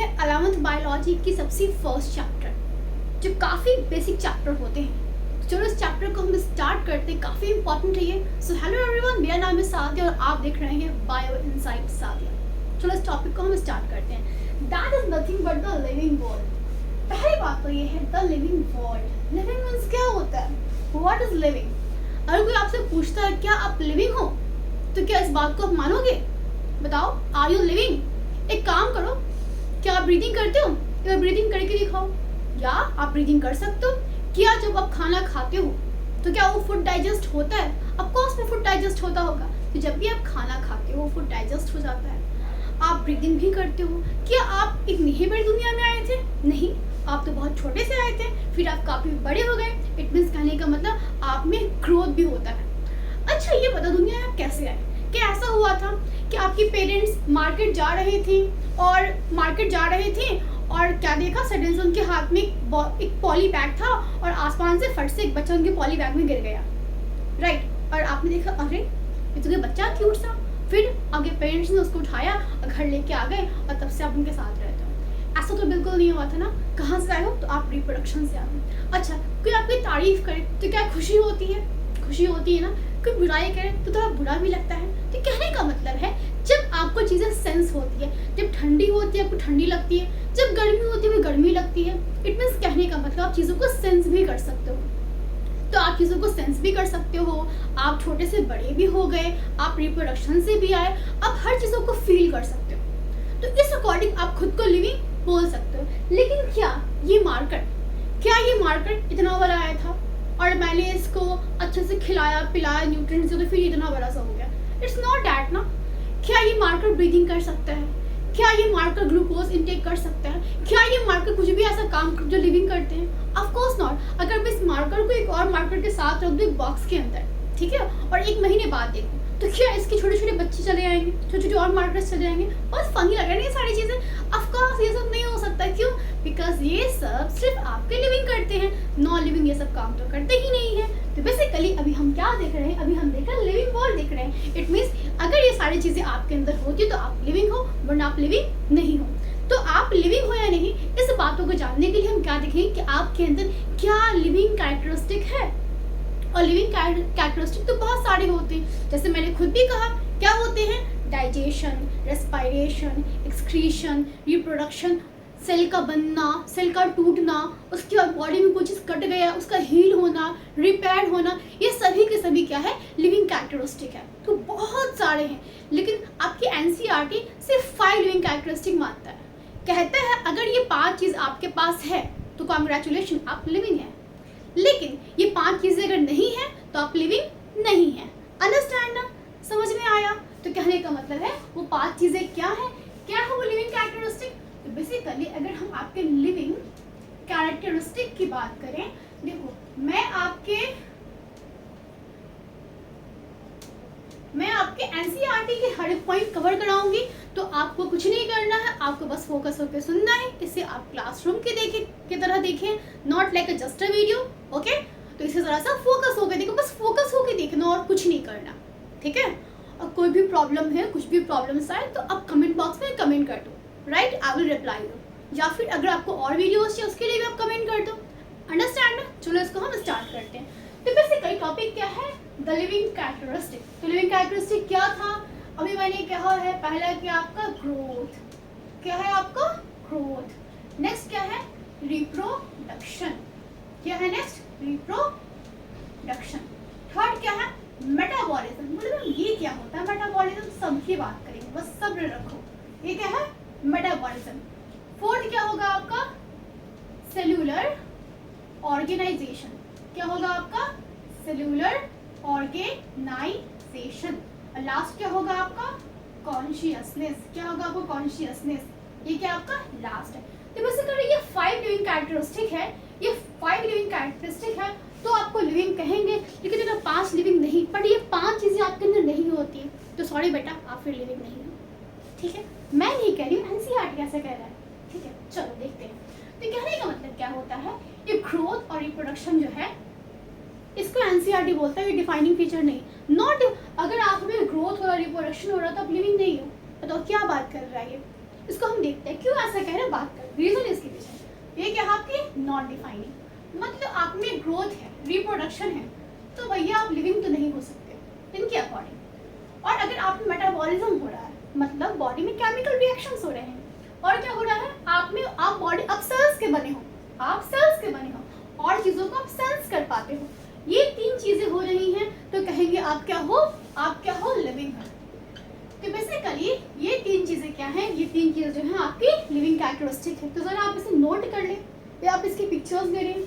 है 11th biology की सबसे फर्स्ट चैप्टर, जो काफ़ी बेसिक चैप्टर होते हैं। तो चलो इस चैप्टर को हम स्टार्ट करते हैं, काफ़ी इंपॉर्टेंट है ये। सो हेलो एवरीवन, मेरा नाम है सादिया और आप देख रहे हैं बायो इनसाइट सादिया। चलो इस टॉपिक को हम स्टार्ट करते हैं। That is nothing but the living world. पहली बात तो ये है the living world. Living means क्या होता है? What is living? अगर कोई आपसे पूछता है क्या आप लिविंग हो, तो क्या इस बात को आप मानोगे? बताओ, आर यू लिविंग? एक काम करो, क्या आप ब्रीदिंग करते हो? एक बार ब्रीदिंग करके दिखाओ। या आप ब्रीदिंग कर सकते हो? क्या जब आप खाना खाते हो तो क्या वो फूड डाइजेस्ट होता है? ऑफ कोर्स में फूड डाइजेस्ट होता होगा। तो जब भी आप खाना खाते हो फूड डाइजेस्ट हो जाता है। आप ब्रीदिंग भी करते हो। क्या आप एक नहीं बड़ी दुनिया में आए थे? नहीं, आप तो बहुत छोटे से आए थे, फिर आप काफ़ी बड़े हो गए। इट मीन्स कहने का मतलब आप में ग्रोथ भी होता है। अच्छा ये बता, दुनिया में कैसे आए? क्या ऐसा हुआ था कि आपके पेरेंट्स मार्केट जा रहे थे और क्या देखा, सडन से उनके हाथ में एक पॉली बैग था और आसमान से फट से एक बच्चा उनके पॉली बैग में गिर गया, राइट? और आपने देखा अरे ये तो बच्चा क्यूट सा। फिर आगे पेरेंट्स ने उसको उठाया और घर लेके आ गए और तब से आप उनके साथ रहते हो। ऐसा तो बिल्कुल नहीं हुआ था ना। कहाँ से आए हो? तो आप रिप्रोडक्शन से आए। अच्छा, कोई आपकी तारीफ करे तो क्या खुशी होती है? खुशी होती है ना। कोई बुराई करे तो थोड़ा बुरा भी लगता है। तो कहने का मतलब है जब आपको चीज़ें सेंस होती है, जब ठंडी होती है आपको ठंडी लगती है, जब गर्मी होती है गर्मी लगती है। इट मीन्स कहने का मतलब आप चीज़ों को सेंस भी कर सकते हो। तो आप चीज़ों को सेंस भी कर सकते हो, आप छोटे से बड़े भी हो गए, आप रिप्रोडक्शन से भी आए, आप हर चीज़ों को फील कर सकते हो। तो इस अकॉर्डिंग आप खुद को लिविंग बोल सकते हो। लेकिन क्या ये मार्कर इतना बड़ा आया था और मैंने इसको अच्छे से खिलाया पिलाया न्यूट्रिएंट्स से तो फिर इतना बड़ा सा हो गया? इट्स नॉट दैट ना। क्या ये मार्कर ब्रीदिंग कर सकता है? क्या ये मार्कर ग्लूकोज इनटेक कर सकता है? क्या ये मार्कर कुछ भी ऐसा काम जो लिविंग करते हैं? Of course not. अगर मैं इस मार्कर को एक और मार्कर के साथ रख दूं एक बॉक्स के अंदर, ठीक है, और 1 महीने बाद देखूं, तो क्या इसके छोटे छोटे बच्चे चले आएंगे, छोटे छोटे और मार्कर्स चले आएंगे? बहुत फनी लग रहा है ये सारी चीज़ें। ऑफ कोर्स ये सब नहीं हो सकता। क्यों? बिकॉज ये सब सिर्फ आपके लिविंग करते हैं, नॉन लिविंग ये सब काम तो करते ही नहीं है। तो बेसिकली अभी हम क्या देख रहे हैं? अभी हम देख रहे हैं लिविंग वर्ल्ड देख रहे हैं। इट मीन्स अगर ये सारी चीज़ें आपके अंदर होती है तो आप लिविंग हो, वरना आप लिविंग नहीं हो। तो आप लिविंग हो या नहीं, इस बातों को जानने के लिए हम क्या देखेंगे कि आपके अंदर क्या लिविंग कैरेक्टरिस्टिक है। और लिविंग कैरेक्टरिस्टिक तो बहुत सारे होते हैं, जैसे मैंने खुद भी कहा क्या होते हैं? Digestion, respiration, excretion, reproduction, cell का बनना, सेल का टूटना, उसके बाद बॉडी में कुछ चीज़ कट गया उसका हील होना, रिपेयर होना, ये सभी के सभी क्या है? लिविंग कैरेक्टरिस्टिक है। तो बहुत सारे हैं, लेकिन आपकी एनसीईआरटी सिर्फ 5 लिविंग कैरेक्टरिस्टिक मानता है। कहता है अगर ये 5 चीज़ आपके पास है तो कॉन्ग्रेचुलेशन, आप लिविंग है। लेकिन ये 5 चीज़ें अगर नहीं है तो आप लिविंग नहीं है। अंडरस्टैंड ना? समझ में आया? तो कहने का मतलब है वो 5 चीज़ें क्या है वो लिविंग कैरेक्टरिस्टिक। तो बेसिकली अगर हम आपके लिविंग कैरेक्टरिस्टिक की बात करें, देखो मैं आपके एनसीईआरटी के हर एक पॉइंट कवर कराऊंगी। तो आपको कुछ नहीं करना है, आपको बस फोकस होकर सुनना है। इसे आप क्लासरूम की तरह देखें, not like just a video. Okay, तो इसे जरा सा फोकस होकर देखो, बस फोकस होकर देखना और कुछ नहीं करना, ठीक है? और कोई भी प्रॉब्लम है, कुछ भी प्रॉब्लम्स आए तो आप कमेंट बॉक्स में कमेंट कर दो, right? I will reply you. या फिर अगर आपको और वीडियोस चाहिए उसके लिए भी आप कमेंट कर दो। अंडरस्टैंड ना? चलो इसको हम स्टार्ट करते हैं। तो बेसिकली टॉपिक क्या है? The living characteristic. तो लिविंग कैरेक्टरिस्टिक क्या था? अभी मैंने कहा है पहला क्या आपका ग्रोथ। क्या है आपका? ग्रोथ। नेक्स्ट क्या है? रिप्रोडक्शन। क्या है नेक्स्ट? रिप्रोडक्शन। थर्ड क्या है? मेटाबॉलिज्म। मतलब ये क्या होता है मेटाबॉलिज्म? सबकी बात करेंगे, बस सब्र रखो। ये क्या है? मेटाबॉलिज्म। फोर्थ क्या होगा आपका? Cellular organisation. क्या होगा आपका? Cellular organisation. और लास्ट क्या होगा आपका? कॉन्शियसनेस। क्या होगा आपको? कॉन्शियसनेस। ये क्या आपका? लास्ट है। तो बेसिकली ये 5 लिविंग कैरेक्टरिस्टिक है। ये 5 लिविंग कैरेक्टरिस्टिक है तो आपको लिविंग कहेंगे। लेकिन अगर 5 लिविंग नहीं, पर ये 5 चीजें आपके अंदर नहीं होती है तो सॉरी बेटा, आप फिर लिविंग नहीं हो, ठीक है? मैं नहीं कह रही हूँ, एनसीईआरटी कैसे कह रहा है, ठीक है? चलो देखते हैं। तो कहने का मतलब क्या होता है? ये ग्रोथ और रिप्रोडक्शन जो है इसको एनसीईआरटी बोलता है, ये डिफाइनिंग फीचर नहीं। नॉट अगर आप में ग्रोथ हो रहा, रिप्रोडक्शन हो रहा तो आप लिविंग नहीं हो। बताओ क्या बात कर रहा है ये? इसको हम देखते हैं क्यों ऐसा कह रहे हैं, बात करें रीजन इसके पीछे। ये क्या है आपकी नॉन डिफाइनिंग, मतलब आप में ग्रोथ है, रिप्रोडक्शन है, तो भैया आप लिविंग तो नहीं हो सकते इनके अकॉर्डिंग। और अगर आप में मेटाबॉलिज्म हो रहा है, मतलब बॉडी में केमिकल रिएक्शंस हो रहे हैं, और क्या हो रहा है आप में, आप बॉडी, आप सेल्स के बने हो, आप सेल्स के बने हो और चीज़ों को आप सेंस कर पाते हो, ये 3 चीज़ें हो रही हैं तो कहेंगे आप क्या हो, आप क्या हो, लिविंग है। तो बेसिकली ये 3 चीज़ें क्या हैं, ये 3 चीज़ें जो हैं आपकी लिविंग कैरेक्टरिस्टिक है। तो ज़रा आप इसे नोट कर लें या आप इसकी पिक्चर्स ले लें।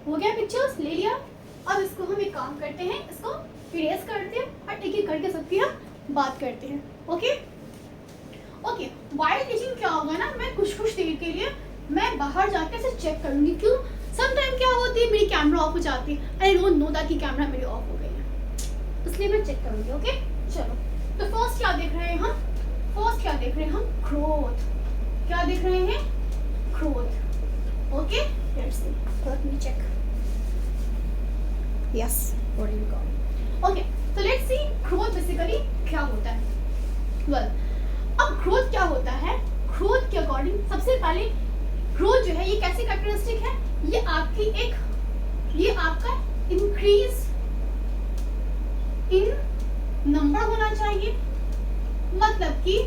हो गया, पिक्चर्स ले लिया। अब इसको हम एक काम करते हैं, इसको इरेज करते हैं और एक एक करके सबकी हम बात करते हैं। ओके ओके, वाइल्ड टीचिंग क्या होगा ना, मैं कुछ देर के लिए मैं बाहर जाकर इसे चेक करूंगी। क्यों, सम टाइम क्या होती है मेरी कैमरा ऑफ हो जाती है, आई डोंट नो दैट कि कैमरा मेरी ऑफ हो गई है, इसलिए मैं चेक करूंगी। ओके चलो, तो फर्स्ट क्या देख रहे हैं हम, फर्स्ट क्या देख रहे हैं हम, ग्रोथ। क्या देख रहे हैं, growth. Okay let's see, let me check, yes what you got. Okay so let's see growth basically क्या होता है। well, अब growth क्या होता है, growth के अकॉर्डिंग सबसे पहले growth जो है ये कैसी कैरेक्टरिस्टिक है, ये आपकी एक, ये आपका इंक्रीज इन नंबर होना चाहिए, मतलब कि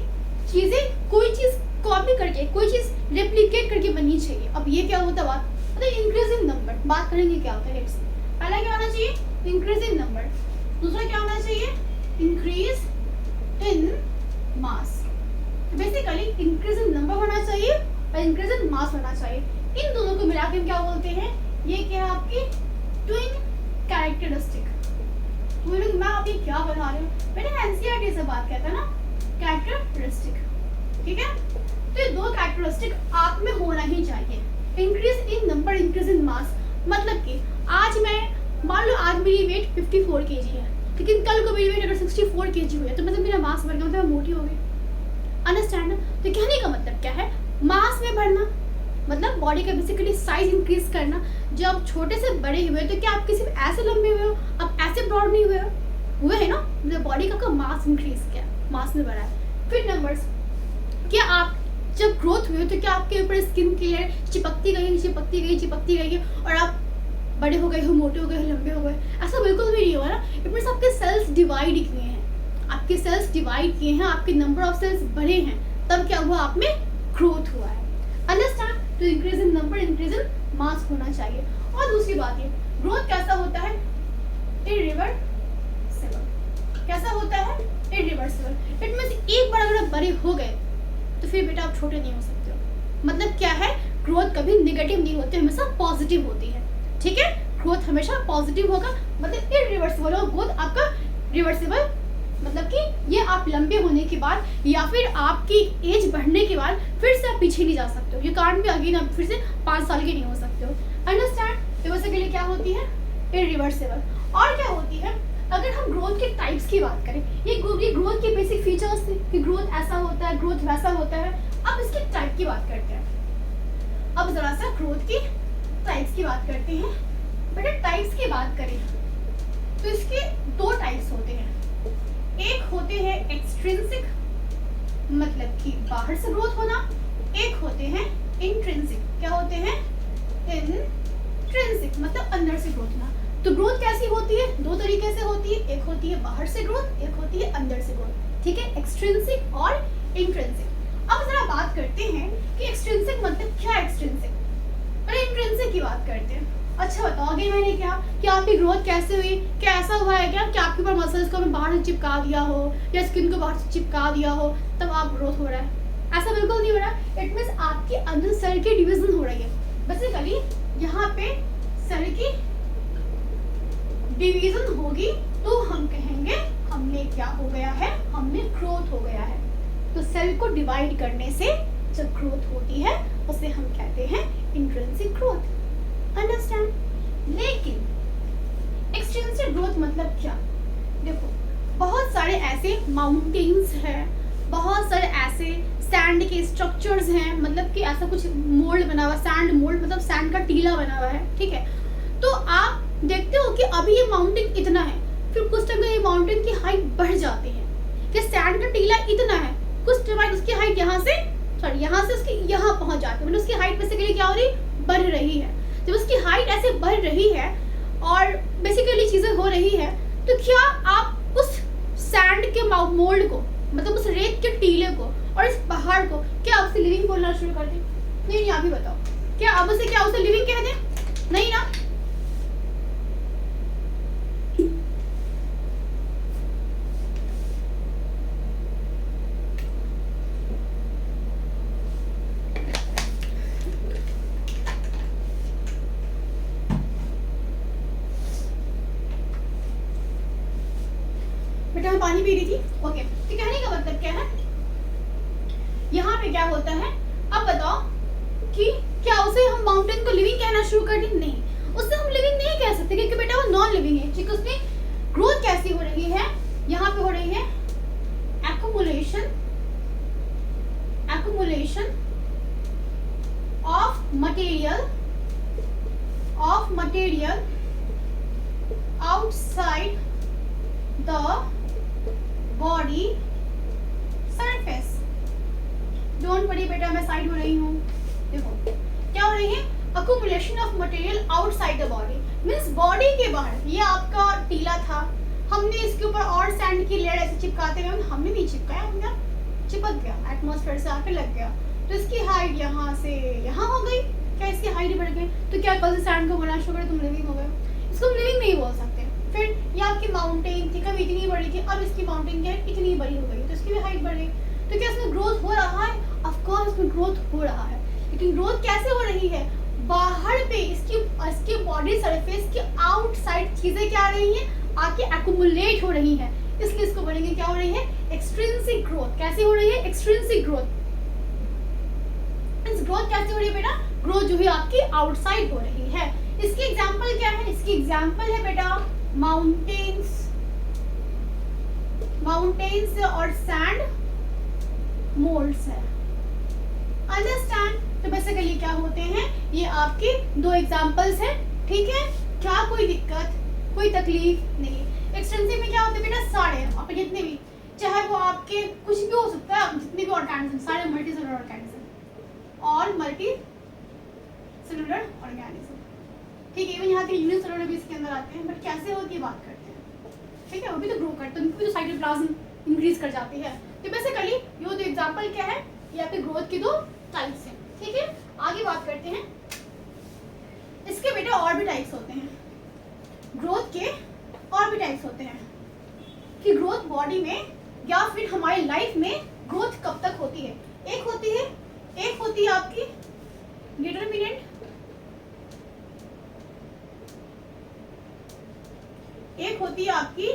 चीजें, कोई चीज कॉपी करके, कोई चीज रेप्लिकेट करके बननी चाहिए। अब ये क्या होता है बात, मतलब इंक्रीज इन नंबर, बात करेंगे क्या होता है। पहला क्या होना चाहिए, इंक्रीज इन नंबर, दूसरा क्या होना चाहिए, increase in mass. Basically increase in number होना चाहिए और इंक्रीज इन मास होना चाहिए। इन दोनों को मिला के क्या बोलते हैं, ये क्या है आपकी ट्विन कैरेक्टरिस्टिक। मैं अभी क्या बना रही हूँ, मैंने एनसीईआरटी से बात किया था ना, कैरेक्टरिस्टिक, ठीक है। तो ये 2 कैरेक्टरिस्टिक आप में होना ही चाहिए, increase in number, increase in mass. मतलब कि आज मैं, मान लो आज मेरी वेट 54 kg है, लेकिन कल को मेरी वेट अगर 64 kg हुई है तो मतलब मेरा मास बढ़ गया, मतलब मैं मोटी हो गई। अंडरस्टैंड। तो कहने का मतलब क्या है, मास में बढ़ना मतलब बॉडी का बेसिकली साइज इंक्रीज करना। जब आप छोटे से बड़े हुए तो क्या आप किसी ऐसे लंबे हुए हो, आप ऐसे ब्रॉड नहीं हुए हो, हुए है ना, मतलब बॉडी का मास इंक्रीज किया, मास में बढ़ा है। फिर नंबर्स, क्या आप जब ग्रोथ हुए तो क्या आपके ऊपर स्किन क्लियर चिपकती गई, चिपकती गई, चिपकती गई और आप बड़े हो गए हो, मोटे हो गए हो, लंबे हो गए, ऐसा बिल्कुल भी नहीं हुआ ना। इट मींस आपके सेल्स डिवाइड किए हैं, आपके सेल्स डिवाइड किए हैं, आपके नंबर ऑफ सेल्स बढ़े हैं, तब क्या हुआ, आप में ग्रोथ हुआ है। अंडरस्टैंड। तो increase in number, increase in mass होना चाहिए। और दूसरी बात ये, ग्रोथ कैसा होता है, इरिवर्सिबल। कैसा होता है, इरिवर्सिबल। इट मींस एक बार अगर आप बड़े हो गए तो फिर बेटा आप छोटे नहीं हो सकते हो। मतलब क्या है, ग्रोथ कभी नेगेटिव नहीं होती, हमेशा पॉजिटिव होती है, ठीक है। ग्रोथ हमेशा पॉजिटिव होगा, मतलब इरिवर्सिबल और ग्रोथ आपका रिवर्सिबल, मतलब कि ये आप लंबे होने के बाद या फिर आपकी एज बढ़ने के बाद फिर से आप पीछे नहीं जा सकते हो, ये कांट भी अगेन आप फिर से 5 साल के नहीं हो सकते हो। अंडरस्टैंड। तो बेसिकली क्या होती है, इरिवर्सिबल। और क्या होती है, अगर हम ग्रोथ के टाइप्स की बात करें, ये ग्रोथ के बेसिक फीचर्स थे कि ग्रोथ ऐसा होता है, ग्रोथ वैसा होता है। अब इसके टाइप की बात करते हैं। अब जरा सा ग्रोथ की टाइप्स की बात करते हैं। बेटा टाइप्स की बात करें तो इसके 2 टाइप्स होते हैं। एक होते हैं एक्सट्रिंसिक, मतलब कि बाहर से ग्रोथ होना, एक होते हैं इंट्रिंसिक। क्या होते हैं, इंट्रिंसिक, मतलब अंदर से ग्रोथ होना। तो ग्रोथ कैसी होती है, 2 तरीके से होती है, एक होती है बाहर से ग्रोथ, एक होती है अंदर से ग्रोथ, ठीक है, एक्सट्रिंसिक और इंट्रिंसिक। अब जरा बात करते हैं कि एक्सट्रिंसिक मतलब क्या, एक्सट्रिंसिक और इंट्रिंसिक की बात करते हैं। अच्छा बताओ, आगे मैंने क्या कि आपकी ग्रोथ कैसे हुई, क्या ऐसा हुआ है क्या कि आपके ऊपर मसल्स को मैं बाहर से चिपका दिया हो या स्किन को बाहर से चिपका दिया हो तब आप ग्रोथ हो रहा है, ऐसा बिल्कुल नहीं हो रहा है। इट मींस आपकी अंदर सेल की डिवीजन हो रही है। बेसिकली यहाँ पे सेल की डिवीजन होगी तो हम कहेंगे हमने क्या हो गया है, हमने ग्रोथ हो गया है। तो सेल को डिवाइड करने से जब ग्रोथ होती है उसे हम कहते हैं इंट्रिंसिक ग्रोथ। अंडरस्टैंड। लेकिन एक्सट्रिंसिक ग्रोथ मतलब क्या, देखो बहुत सारे ऐसे माउंटेन्स हैं, बहुत सारे ऐसे सैंड के स्ट्रक्चर्स हैं, मतलब कि ऐसा कुछ मोल्ड बना हुआ, सैंड मोल्ड मतलब सैंड का टीला बना हुआ है, ठीक है। तो आप देखते हो कि अभी ये माउंटेन इतना है, फिर कुछ टाइम में ये माउंटेन की हाइट बढ़ जाती है, कि सैंड का टीला इतना है कुछ टाइम बाद उसकी हाइट यहाँ से उसकी यहाँ पहुंच जाती है, मतलब उसकी हाइट बेसिकली क्या हो रही, बढ़ रही है। जब उसकी हाइट ऐसे बढ़ रही है और बेसिकली चीजें हो रही है, तो क्या आप उस सैंड के मोल्ड को, मतलब उस रेत के टीले को और इस पहाड़ को, क्या आप उसे लिविंग बोलना शुरू कर दें? नहीं, आप ही बताओ, क्या आप उसे लिविंग कह दें? नहीं ना। बेटा मैं पानी पी रही थी। ओके, तो कहने का मतलब क्या है, यहाँ पे क्या होता है, अब बताओ कि क्या उसे हम माउंटेन को लिविंग कहना शुरू कर दें? नहीं, उससे हम लिविंग नहीं कह सकते, क्योंकि बेटा वो नॉन लिविंग है। ठीक है, उसमें ग्रोथ कैसी हो रही है, यहाँ पे हो रही है accumulation of material outside the body surface. Don't worry बेटा, मैं साइड हो रही हूँ। देखो क्या हो रही है, accumulation of material outside the body, means body के बाहर। ये आपका टीला था, हमने इसके ऊपर और सैंड की लेयर ऐसे चिपकाते गए, हमने नहीं चिपकाया, हमने चिपक गया, एटमॉस्फेयर से आके लग गया, तो इसकी हाइट यहाँ से यहाँ हो गई। क्या इसकी हाइट बढ़ गई? तो क्या कल से सैंड को बोलना शुरू कर तुम लिविंग हो गए? इसको हम लिविंग नहीं बोल सकते। फिर ये आपकी माउंटेन थी, कभी इतनी बड़ी थी, अब इसकी माउंटेन क्या है, इतनी बड़ी हो गई, तो इसकी भी हाइट बढ़ गई। तो क्या इसमें ग्रोथ हो रहा है? ऑफ कोर्स इसमें ग्रोथ हो रहा है, लेकिन ग्रोथ कैसे हो रही है, बाहर पे इसकी बॉडी सरफेस के आउटसाइड चीजें क्या आ रही हैं, आके एक्युमुलेट हो रही हैं, इसलिए इसको बोलेंगे क्या हो रही है, एक्सट्रिंसिक ग्रोथ। कैसी हो रही है? Extrinsic growth. इस ग्रोथ कैसे हो रही है बेटा? ग्रोथ जो है आपकी आउटसाइड हो रही है। इसकी एग्जांपल क्या है? इसकी एग्जांपल है बेटा माउंटेन्स और सैंड मोल्ड्स है। अंडरस्टैंड? तो बेसिकली क्या होते हैं, ये आपके दो एग्जांपल्स हैं। ठीक है, क्या कोई दिक्कत, कोई तकलीफ नहीं। एक्सटेंसिव में क्या होते हैं बेटा, सारे आपके जितने भी, चाहे वो आपके कुछ भी हो सकता है, जितने भी ऑर्गेनिज्म, सारे मल्टी सेलुलर ऑर्गेनिज्म और मल्टी सेलुलर ऑर्गेनिज्म। ठीक है, इवन यहाँ के यूनिट सेलुलर भी इसके अंदर आते हैं, बट कैसे होती है बात करते हैं। ठीक है, वो भी तो ग्रो करते हैं, उनकी भी तो साइटोप्लाज्म इंक्रीज कर जाती है। तो बेसिकली ये तो एग्जांपल क्या है, ये आपके ग्रोथ की दो टाइप्स हैं। ठीक है, आगे बात करते हैं। इसके बेटा और भी टाइप्स होते हैं, ग्रोथ के और भी टाइप्स होते हैं कि ग्रोथ बॉडी में या फिर हमारी लाइफ में ग्रोथ कब तक होती है। एक होती है आपकी डिटरमिनेंट, एक होती है आपकी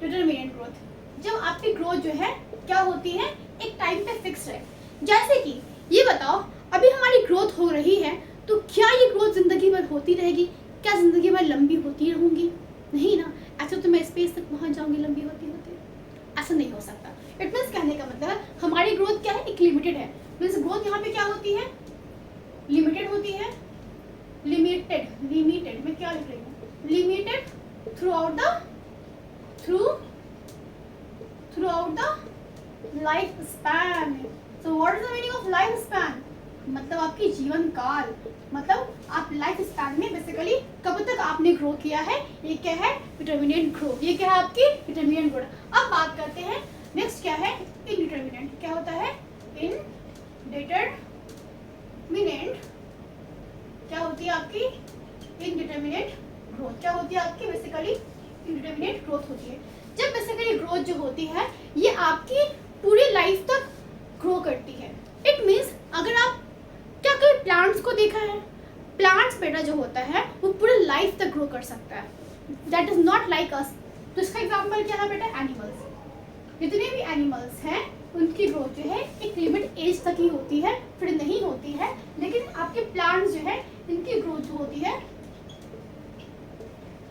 डिटरमिनेंट ग्रोथ। जब आपकी ग्रोथ जो है क्या होती है, एक टाइम पे फिक्स है। जैसे कि ये बताओ, अभी हमारी ग्रोथ हो रही है, तो क्या ये ग्रोथ जिंदगी भर होती रहेगी? क्या जिंदगी भर लंबी होती रहूंगी? नहीं ना, ऐसे तो मैं स्पेस तक पहुंच जाऊंगी लंबी होती होती, ऐसा नहीं हो सकता। इट मींस कहने का मतलब है हमारी ग्रोथ क्या है, एक लिमिटेड है। मींस ग्रोथ यहाँ पे क्या होती है, लिमिटेड होती है। लिमिटेड मैं क्या लिख रही हूँ, limited throughout the life span. So what is the meaning of life span? मतलब आपकी जीवन काल, मतलब आप लाइफ स्पैन में बेसिकली कब तक आपने ग्रो किया है, ये क्या है, डिटरमिनेंट ग्रोथ। ये क्या है आपकी डिटरमिनेंट ग्रोथ। अब बात करते हैं नेक्स्ट क्या है, इनडिटरमिनेंट। क्या होता है, इनडिटरमिनेंट क्या होती है आपकी, इनडिटरमिनेंट ग्रोथ। क्या होती है आपकी, बेसिकली इनडिटरमिनेट ग्रोथ होती है। जब बेसिकली ग्रोथ जो होती है ये आपकी पूरी लाइफ तक ग्रो करती है। इट मींस अगर आप क्या कभी प्लांट्स को देखा है, प्लांट्स बेटा जो होता है वो पूरी लाइफ तक ग्रो कर सकता है, that is not like us. तो इसका एग्जांपल क्या है बेटा, एनिमल्स। जितने भी एनिमल्स हैं उनकी ग्रोथ जो है एक लिमिट एज तक ही होती है, फिर नहीं होती है। लेकिन आपके प्लांट्स जो है इनकी ग्रोथ जो होती है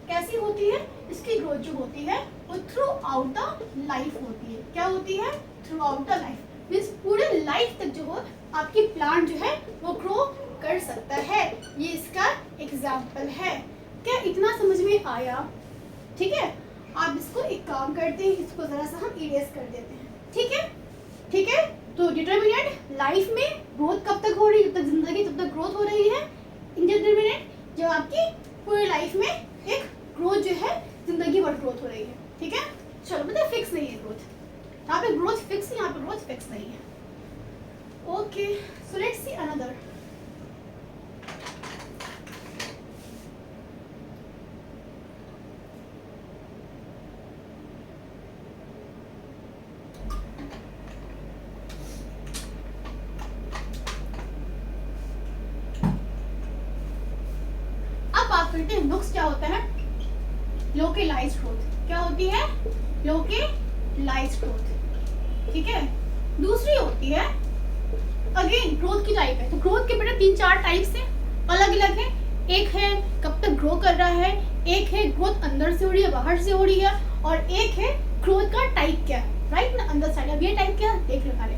कैसी होती है, इसकी ग्रोथ जो होती है वो थ्रू आउट द लाइफ होती है। क्या होती है, through out the life. Means पूरे लाइफ तक जो हो आपकी प्लांट जो है वो ग्रो कर सकता है। ये इसका एग्जाम्पल है। क्या इतना समझ में आया? ठीक है, आप इसको एक काम करते हैं, इसको जरा सा हम इरेज कर देते हैं। ठीक है, ठीक है, तो डिटर्मिनेंट लाइफ में ग्रोथ कब तक हो रही है, जब तक जिंदगी तब तक ग्रोथ हो रही है। इंडिटर्मिनेंट जब आपकी पूरी लाइफ में एक ग्रोथ जो है जिंदगी भर ग्रोथ हो रही है। ठीक है, चलो मतलब फिक्स नहीं है ग्रोथ, यहाँ पे ग्रोथ फिक्स है, यहाँ पे ग्रोथ फिक्स नहीं है। Okay, so let's see another. बात करते हैं लुक्स क्या होता है। लोकेलाइज्ड ग्रोथ क्या होती है, लोकेलाइज्ड ग्रोथ। ठीक है, दूसरी होती है अगेन ग्रोथ की टाइप है। तो ग्रोथ के बेटा 3-4 टाइप्स हैं, अलग अलग है। एक है कब तक ग्रो कर रहा है, एक है ग्रोथ अंदर से हो रही है बाहर से हो रही है, और एक है ग्रोथ का टाइप क्या है, राइट ना, अंदर साइड। अब ये टाइप क्या है देख लो पहले।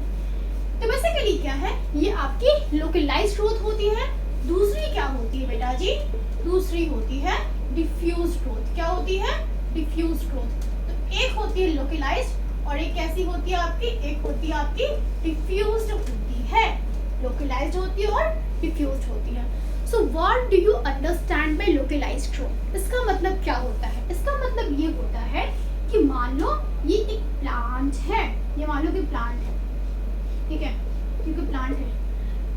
तो बेसिकली क्या है, ये आपकी लोकेलाइज्ड ग्रोथ होती है। दूसरी क्या होती है बेटा जी, दूसरी होती है डिफ्यूज ग्रोथ। क्या होती है, डिफ्यूज ग्रोथ। तो एक होती है लोकेलाइज्ड और एक कैसी होती है आपकी, एक होती है आपकी डिफ्यूज्ड होती है। लोकेलाइज्ड होती है और डिफ्यूज्ड होती है। So what do you understand by localized growth? इसका मतलब क्या होता है, इसका मतलब ये होता है कि मान लो ये एक प्लांट है, ये मान लो कि प्लांट है, ठीक है, क्योंकि प्लांट है,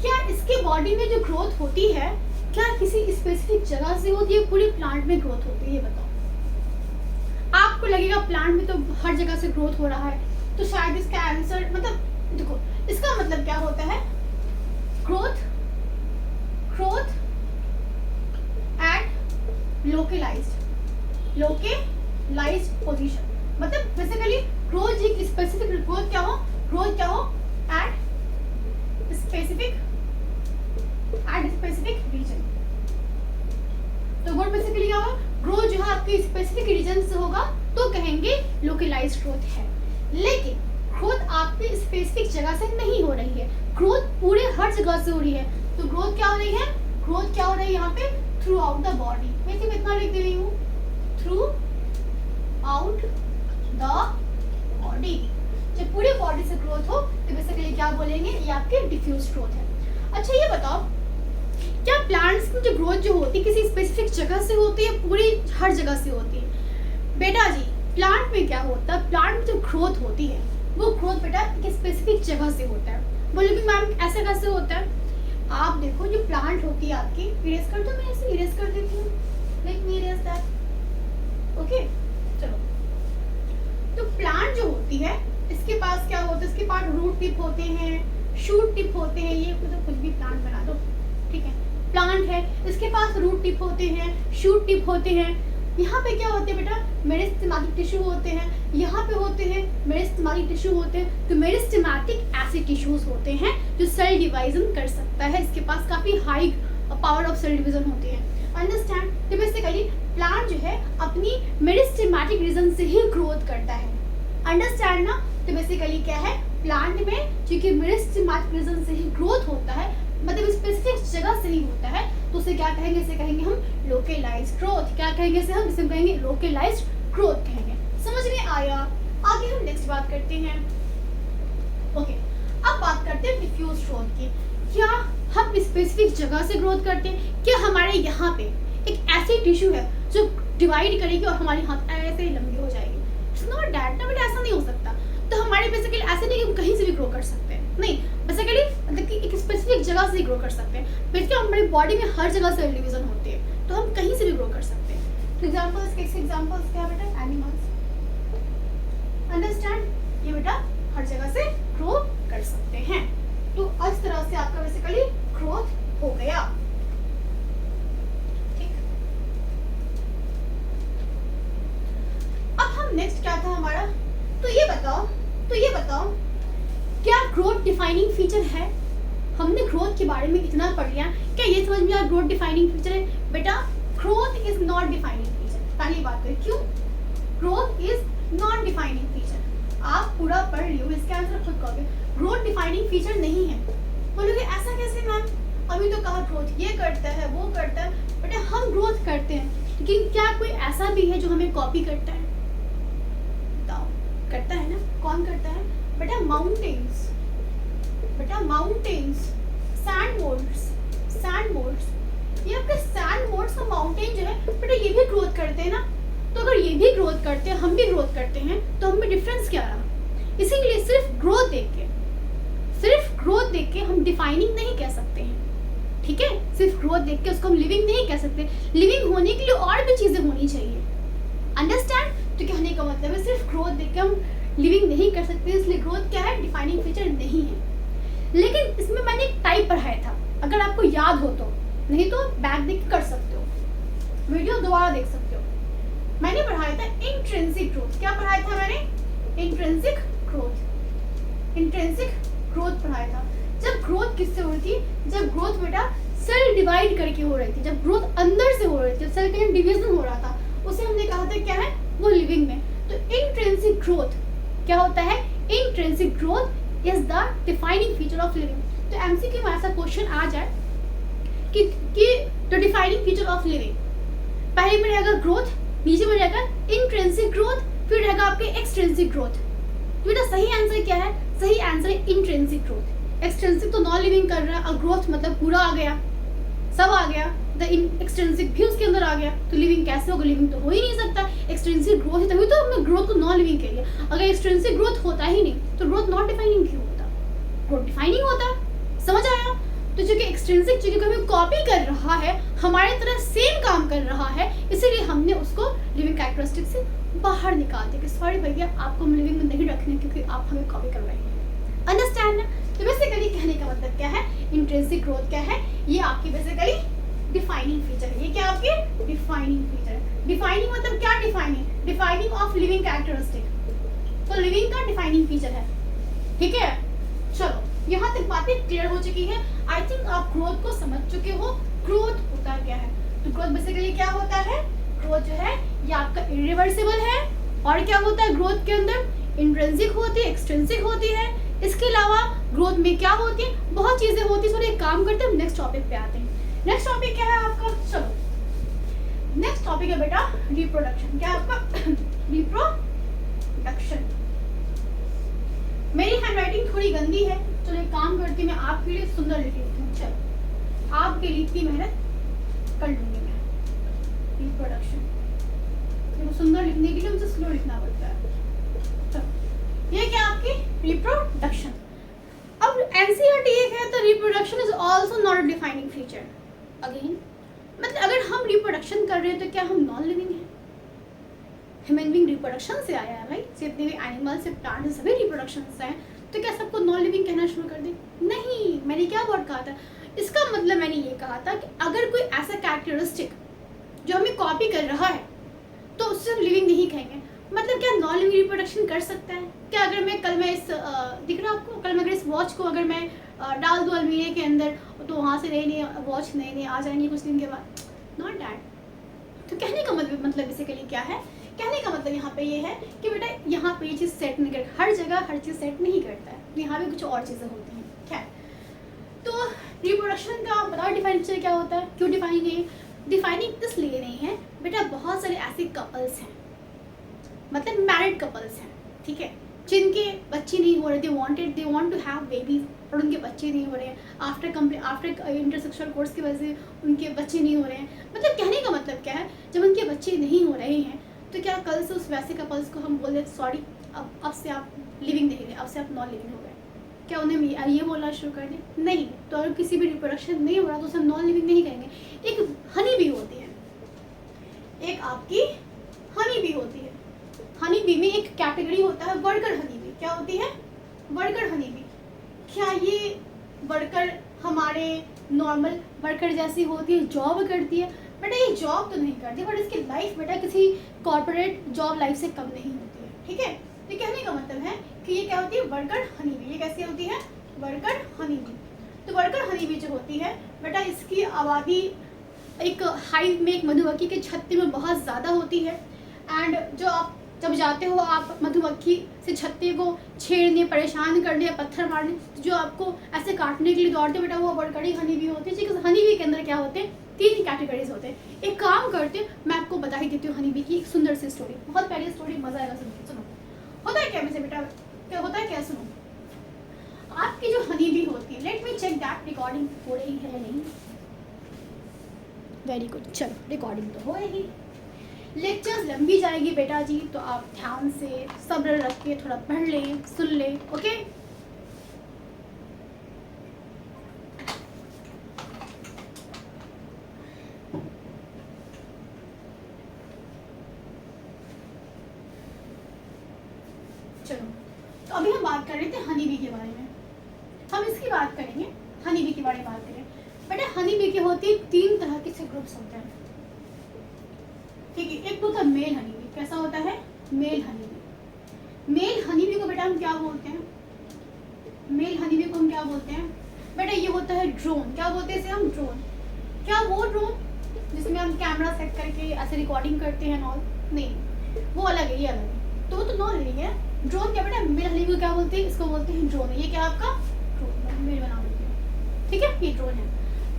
क्या इसके बॉडी में जो ग्रोथ होती है क्या किसी स्पेसिफिक जगह से होती है, पूरे प्लांट में ग्रोथ होती है, ये बताओ। आपको लगेगा प्लांट में तो हर जगह से ग्रोथ हो रहा है, तो शायद इसका आंसर मतलब देखो इसका मतलब क्या होता है, ग्रोथ ग्रोथ एट लोकेलाइज्ड पोजीशन। मतलब बेसिकली ग्रोथ एक स्पेसिफिक ग्रोथ क्या हो एट स्पेसिफिक रीजन। तो ग्रोथ बेसिकली क्या होगा, ग्रोथ जो है आपके स्पेसिफिक रीजन से होगा तो कहेंगे लोकेलाइज्ड ग्रोथ है। लेकिन ग्रोथ आपकी स्पेसिफिक जगह से नहीं हो रही है, ग्रोथ पूरे हर जगह से हो रही है। तो ग्रोथ क्या हो रही है, ग्रोथ क्या हो रही है यहाँ पे, थ्रू आउट द बॉडी। मैं सिर्फ इतना लिख दे रही हूँ, थ्रू आउट द बॉडी। जब पूरे बॉडी से ग्रोथ हो तो बेसिकली क्या बोलेंगे, ये आपकी डिफ्यूज ग्रोथ है। अच्छा ये बताओ, क्या प्लांट्स की जो ग्रोथ जो होती है किसी स्पेसिफिक जगह से होती है, पूरी हर जगह से होती है? बेटा जी प्लांट में क्या होता है, प्लांट में जो ग्रोथ होती है वो ग्रोथ बेटा एक स्पेसिफिक जगह से होता है। बोलोगे मैम ऐसे कैसे होता है? आप देखो जो प्लांट होती है आपकी, इरेज कर दो, मैं ऐसे इरेज कर देती हूँ, let me erase that. Okay चलो, तो प्लांट जो होती है इसके पास क्या होता है, इसके पास रूट टिप होते हैं, शूट टिप होते हैं, ये तो कुछ भी प्लांट बना दो, ठीक है, प्लांट है, इसके पास रूट टिप होते हैं, शूट टिप होते हैं। यहाँ पे क्या होते हैं बेटा, मेरिस्टेमेटिक टिश्यू होते हैं, यहाँ पे होते हैं मेरिस्टेमेटिक टिश्यू होते हैं। तो मेरिस्टेमेटिक ऐसे टिश्यूज होते हैं जो सेल डिवीजन कर सकता है, इसके पास काफी high power of cell division होती है। अंडरस्टैंड? तो बेसिकली प्लांट जो है अपनी मेरिस्टेमेटिक रीजन से ही ग्रोथ करता है। अंडरस्टैंड ना? तो बेसिकली क्या है, प्लांट में क्योंकि मेरिस्टेमेटिक रीजन से ही ग्रोथ होता है, मतलब स्पेसिफिक जगह से ही होता है, तो उसे क्या कहेंगे, इसे कहेंगे हम लोकेलाइज्ड ग्रोथ। क्या कहेंगे इसे हम, इसे कहेंगे लोकेलाइज्ड ग्रोथ कहेंगे। समझ में आया? आगे हम नेक्स्ट बात करते हैं। ओके, अब बात करते हैं डिफ्यूज ग्रोथ की। क्या हम स्पेसिफिक जगह से ग्रोथ करते हैं? क्या हमारे यहाँ पे एक ऐसी टिश्यू है जो डिवाइड करेगी और हमारी हाथ ऐसे ही लंबी हो जाएगी? इट्स नॉट दैट ना, बट ऐसा नहीं हो सकता। तो हमारे बेसिकली ऐसे नहीं कि हम कहीं से भी ग्रो कर सकते हैं, नहीं, बेसिकली एक स्पेसिफिक जगह से ग्रो कर सकते हैं। बेसिकली हमारी बॉडी में हर जगह सेल डिवीजन होती है, तो हम कहीं से भी ग्रो कर सकते हैं। एग्जांपल्स क्या बेटा, एनिमल्स। अंडरस्टैंड? ये बेटा हर जगह से ग्रो कर सकते हैं। तो इस तरह से आपका बेसिकली ग्रोथ हो गया। ठीक, अब हम नेक्स्ट क्या था हमारा, तो ये बताओ क्या ग्रोथ डिफाइनिंग फीचर है? हमने ग्रोथ के बारे में इतना पढ़ लिया, क्या ये समझ में आया ग्रोथ डिफाइनिंग फीचर है? बेटा growth is not defining feature. पहली बात है क्यों, growth is not defining feature. आप पूरा पढ़ लियो, इसका आंसर खुद कहोगे, ग्रोथ डिफाइनिंग फीचर नहीं है। बोलोगे ऐसा कैसे मैम, अभी तो कहा ग्रोथ ये करता है वो करता है। बेटा हम ग्रोथ करते हैं, लेकिन क्या कोई ऐसा भी है जो हमें कॉपी करता है? बताओ, करता है ना? कौन करता है? बेटा माउंटेन्स, बेटा माउंटेन्स, सैंड मोड्स, ये आपके सैंड मोड्स और माउंटेन जो है बेटा ये भी ग्रोथ करते हैं ना। तो अगर ये भी ग्रोथ करते हैं, हम भी ग्रोथ करते हैं, तो हम में डिफरेंस क्या रहा? इसीलिए सिर्फ ग्रोथ देख के हम डिफाइनिंग नहीं कह सकते हैं, ठीक है? सिर्फ ग्रोथ देख के उसको हम लिविंग नहीं कह सकते। लिविंग होने के लिए और भी चीजें होनी चाहिए, अंडरस्टैंड? तो कहने का मतलब है सिर्फ ग्रोथ देख के हम लिविंग नहीं कर सकते, इसलिए ग्रोथ क्या है? डिफाइनिंग फीचर नहीं है। लेकिन इसमें मैंने एक टाइप पढ़ाया था, अगर आपको याद हो तो, नहीं तो बैक देख के कर सकते हो, वीडियो दोबारा देख सकते हो। मैंने पढ़ाया था इंट्रिंसिक ग्रोथ। क्या पढ़ाया था मैंने? इंट्रिंसिक ग्रोथ पढ़ाया था। जब ग्रोथ किससे हो रही थी? जब ग्रोथ बेटा सेल डिवाइड करके हो रही थी, जब ग्रोथ अंदर से हो रही थी, सेल का डिवीजन हो रहा था, उसे हमने कहा था क्या है? वो लिविंग में। तो इंट्रिंसिक ग्रोथ क्या होता है? Intrinsic growth is the defining feature of living. तो एमसीक्यू में ऐसा क्वेश्चन आ जाए कि the defining feature of living, पहले में रहेगा ग्रोथ, नीचे में रहेगा इंट्रिंसिक ग्रोथ, फिर रहेगा आपके एक्सट्रिंसिक ग्रोथ। बेटा सही आंसर क्या है? सही आंसर है इंट्रिंसिक ग्रोथ। एक्सट्रिंसिक तो नॉन लिविंग कर रहा है, और ग्रोथ मतलब पूरा आ गया, सब आ गया, द एक्सट्रिंसिक भी उसके अंदर आ गया। तो लिविंग कैसे होगा? लिविंग तो हो ही नहीं सकता। एक्सट्रिंसिक ग्रोथ है, तभी तो हमने ग्रोथ को नॉन लिविंग कह दिया। अगर एक्सट्रिंसिक ग्रोथ होता ही नहीं तो ग्रोथ नॉट डिफाइनिंग क्यों होता? ग्रोथ डिफाइनिंग होता। समझ आया? तो जो कि एक्सट्रिंसिक जो कि हमें कॉपी कर रहा है, हमारे तरह सेम काम कर रहा है, इसीलिए हमने उसको लिविंग कैरेक्टरिस्टिक से बाहर निकाल दिया कि सॉरी भैया, आपको हम लिविंग में नहीं रखने क्योंकि आप हमें कॉपी कर रहे हैं। अंडरस्टैंड ना? तो बेसिकली कहने का मतलब क्या है? इंट्रिंसिक ग्रोथ क्या है? ये आपकी बेसिकली डिफाइनिंग फीचर है। ये क्या आपके डिफाइनिंग फीचर है? डिफाइनिंग मतलब क्या? Defining of living characteristic. तो लिविंग का डिफाइनिंग फीचर है, ठीक है? चलो यहाँ तक बातें क्लियर हो चुकी है। आई थिंक आप ग्रोथ को समझ चुके हो। ग्रोथ होता क्या है? तो ग्रोथ बेसिकली क्या होता है? ग्रोथ जो है ये आपका इरिवर्सिबल है। और क्या होता है ग्रोथ के अंदर? इंट्रिंसिक होती है, एक्सट्रिंसिक होती है। इसके अलावा ग्रोथ में क्या होती है? बहुत चीजें होती है। एक काम करते हैं, नेक्स्ट टॉपिक पे आते हैं। नेक्स्ट टॉपिक क्या है आपका? चलो नेक्स्ट टॉपिक है बेटा रिप्रोडक्शन। क्या है आपका? रिप्रोडक्शन। मेरी हैंडराइटिंग थोड़ी गंदी है, चलो एक काम करती मैं आपके लिए सुंदर लिख लेती हूँ। चलो आपके लिए इतनी मेहनत कर लूंगी मैं। रिप्रोडक्शन देखो, सुंदर लिखने के लिए मुझे स्लो लिखना पड़ता है। चलो ये क्या आपकी रिप्रोडक्शन। अब एनसीईआरटी एक है तो reproduction is also not a defining feature. Again मतलब अगर हम रिप्रोडक्शन कर रहे हैं तो क्या हम नॉन लिविंग हैं? ह्यूमन बीइंग रिप्रोडक्शन से आया है भाई, जितने भी एनिमल से प्लांट से सभी रिप्रोडक्शन से हैं। तो क्या सबको नॉन लिविंग कहना शुरू कर दें? नहीं। मैंने क्या वर्ड कहा था? इसका मतलब मैंने ये कहा था कि अगर कोई ऐसा कैरेक्टरिस्टिक जो हमें कॉपी कर रहा है तो उससे हम लिविंग नहीं कहेंगे। मतलब क्या नॉन लिविंग रिप्रोडक्शन कर सकता है? क्या अगर मैं कल मैं इस दिख रहा आपको, कल मैं अगर इस वॉच को अगर मैं डाल दूँ अलमीरे के अंदर तो वहाँ से नई वॉच नई आ जाएंगी कुछ दिन के बाद? Not that. तो कहने का मतलब बेसिकली क्या है? कहने का मतलब यहाँ पे ये है कि बेटा यहाँ पे ये चीज़ सेट नहीं करता, हर जगह हर चीज़ सेट नहीं करता है, यहाँ पे कुछ और चीज़ें होती हैं। खैर, तो रिप्रोडक्शन का बताओ डिफाइनिंग क्या होता है? क्यों डिफाइनिंग नहीं? डिफाइनिंग इसलिए नहीं है बेटा, बहुत सारे ऐसे कपल्स हैं, मतलब मैरिड कपल्स हैं, ठीक है, जिनके बच्चे नहीं हो रहे, they want to have babies और उनके बच्चे नहीं हो रहे हैं। आफ्टर इंटरसेक्सुअल कोर्स की वजह से उनके बच्चे नहीं हो रहे हैं। मतलब कहने का मतलब क्या है? जब उनके बच्चे नहीं हो रहे हैं तो क्या कल से उस वैसे कपल्स को हम बोल दें सॉरी अब से आप लिविंग नहीं रहे, अब से आप नॉन लिविंग हो गए? क्या उन्हें ये बोलना शुरू कर दें? नहीं। तो अगर किसी भी रिप्रोडक्शन नहीं हो रहा तो उसे नॉन लिविंग नहीं कहेंगे। एक हनी बी होती है, एक आपकी हनी बी होती है। हनी बी में एक कैटेगरी होता है वर्कर हनी बी। क्या होती है? Worker honey bee. क्या ये वर्कर हमारे नॉर्मल वर्कर जैसी होती है, जॉब करती है? बेटा ये जॉब तो नहीं करती, बट इसकी लाइफ बेटा किसी कॉर्पोरेट जॉब लाइफ से कम नहीं होती है, ठीक है? तो कहने का मतलब है कि ये क्या होती है? Worker honey bee. ये कैसी होती है? Worker honey bee. तो वर्कर हनी बी जो होती है बेटा, इसकी आबादी एक हाइव में, एक मधुमक्खी के छत्ते में बहुत ज़्यादा होती है। एंड जो आप जब जाते हो आप मधुमक्खी से छत्ते को छेड़ने, परेशान करने या पत्थर मारने, तो जो आपको ऐसे काटने के लिए दौड़ते बेटा वो वर्कर हनी बी होती है। ठीक, हनी बी के अंदर क्या होते हैं? 3 कैटेगरीज होते हैं। एक काम करते मैं आपको बता ही देती हूँ हनी बी की एक सुंदर सी स्टोरी, बहुत प्यारी स्टोरी, मजा आएगा सुन के। सुनो, होता है क्या वैसे बेटा, क्या होता है, क्या सुनो, आपकी जो हनी बी होती है, let me check that recording हो रही है या नहीं। वेरी गुड, चलो रिकॉर्डिंग तो हो रही। लेक्चर्स लंबी जाएगी बेटा जी, तो आप ध्यान से सब्र रख के थोड़ा पढ़ लें, सुन लें, ओके। चलो, तो अभी हम बात कर रहे थे हनी बी के बारे में, हम इसकी बात करेंगे, हनी बी के बारे में बात करें। बेटा हनी बी की होती है 3 तरह के से ग्रुप्स होते हैं, ठीक है। एक तो होता है मेल हनी बी, कैसा होता है, male honey bee. Male honey bee को बेटा हम क्या बोलते हैं, मेल हनी बी को हम क्या बोलते हैं बेटा, ये होता है ड्रोन। क्या बोलते हैं इसे हम, ड्रोन। क्या वो ड्रोन जिसमें हम कैमरा सेट करके ऐसे रिकॉर्डिंग करते हैं नॉल, नहीं, वो अलग है, ये अलग है, तो वो तो नॉल नहीं है। ड्रोन क्या बेटा, मेल हनी बी को क्या बोलते हैं, इसको बोलते हैं ड्रोन। ये क्या आपका ड्रोन, मेल बना देते हैं, ठीक है, ये ड्रोन है।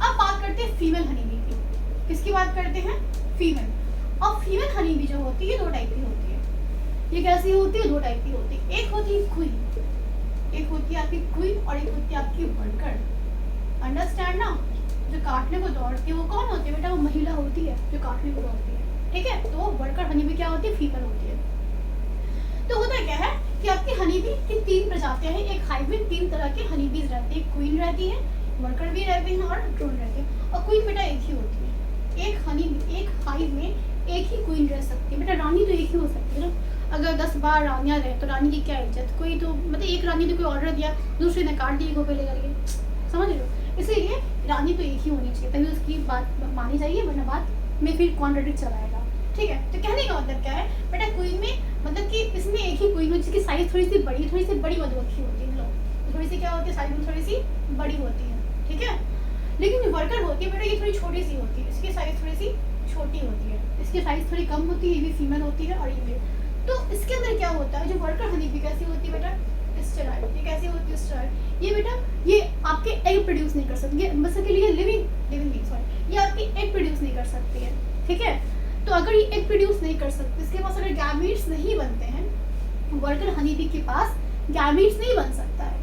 अब बात करते हैं फीमेल हनी बी की। किसकी बात करते हैं, फीमेल। और फीमेल हनी बी जो होती है 2 टाइप की होती है। ये कैसी होती है, 2 टाइप की होती है। एक होती है क्वीन, एक होती है आपकी क्वीन और एक होती है आपकी वर्कर। अंडरस्टैंड ना, जो काटने को दौड़ती है वो कौन होती है बेटा, वो महिला होती है जो काटने को दौड़ती है, ठीक है। तो वर्कर हनी बी क्या होती है, फीमेल होती है। तो होता क्या है कि आपकी हनी बी की 3 प्रजातियां हैं। एक हाइव में 3 तरह के हनी बीज रहते हैं, क्वीन रहती है, वर्कर भी रहते हैं और ड्रोन रहते हैं। और क्वीन बेटा एक ही होती है। एक हनी एक हाइव में एक ही क्वीन रह सकती है बेटा, रानी तो एक ही हो सकती है ना। अगर 10-12 रानियां रहे तो रानी की क्या इज्जत, कोई तो मतलब एक रानी ने कोई ऑर्डर दिया, दूसरी ने काट दी गोपे लेकर के, समझ रहे हो। इसीलिए रानी तो एक ही होनी चाहिए, तभी उसकी बात मानी चाहिए, वरना बात में फिर कॉन्ट्रडिक्ट चलाएगा, ठीक है। तो कहने का मतलब क्या है बेटा, क्वीन में मतलब कि इसमें एक ही क्वीन हो जिसकी साइज थोड़ी सी बड़ी मधुमक्खी होती है, लोग थोड़ी सी क्या होती है, साइज में थोड़ी सी बड़ी होती है, ठीक है। लेकिन वर्कर होती है बेटा, ये थोड़ी छोटी सी होती है, इसकी साइज थोड़ी सी छोटी होती है, इसकी साइज थोड़ी कम होती है, ये भी फीमेल होती है और ये भी। तो इसके अंदर क्या होता है, जो वर्कर हनी बी कैसी होती है बेटा, स्टेरॉइड। ये कैसी होती है, स्टेरॉइड। ये बेटा ये आपके एग प्रोड्यूस नहीं कर सकती, मतलब के लिए लिविंग सॉरी, ये आपकी एग प्रोड्यूस नहीं कर सकती है, ठीक है। तो अगर ये एग प्रोड्यूस नहीं कर सकते, इसके पास अगर गैमीट्स नहीं बनते हैं, वर्कर हनी बी के पास गैमीट्स नहीं बन सकता है,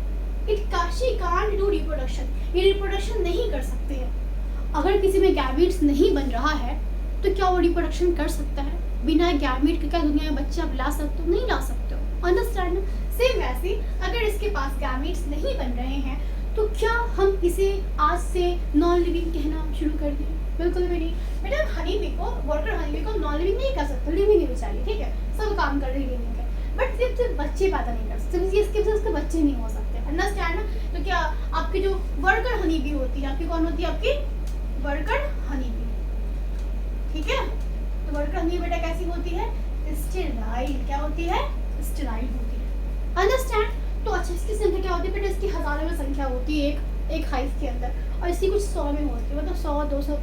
शी कांट डू रिप्रोडक्शन, ये रिप्रोडक्शन नहीं कर सकते हैं। अगर किसी में गैमीट्स नहीं बन रहा है तो क्या वो रिप्रोडक्शन कर सकता है? बिना गैमीट के क्या दुनिया में बच्चे आप ला सकते हो? नहीं ला सकते हो, अंडरस्टैंड। सेम वैसे अगर इसके पास गैमीट्स नहीं बन रहे हैं तो क्या हम इसे आज से नॉन लिविंग कहना शुरू कर दें? बिल्कुल भी नहीं बेटा। हनी बी को, वर्कर हनी बी को नॉन लिविंग नहीं कर सकते, लिविंग ही बेचारी, ठीक है, सब काम कर रही है लिविंग के, बट सिर्फ बच्चे पैदा नहीं कर सकते, इसके वजह से उसके बच्चे नहीं हो सकते, अंडरस्टैंड। तो क्या आपकी जो वर्कर हनी बी होती है, आपकी कौन होती है, आपकी वर्कर हनी बी, ठीक है। तो वर्कर हनी बेटा कैसी होती है, स्टेराइल। क्या होती है, स्टेराइल होती है, अंडरस्टैंड। तो अच्छा, इसकी संख्या क्या होती है बेटा, इसकी हजारों में संख्या होती है एक हाइव के अंदर, और इसकी कुछ 100 में होती है, मतलब 100, 200,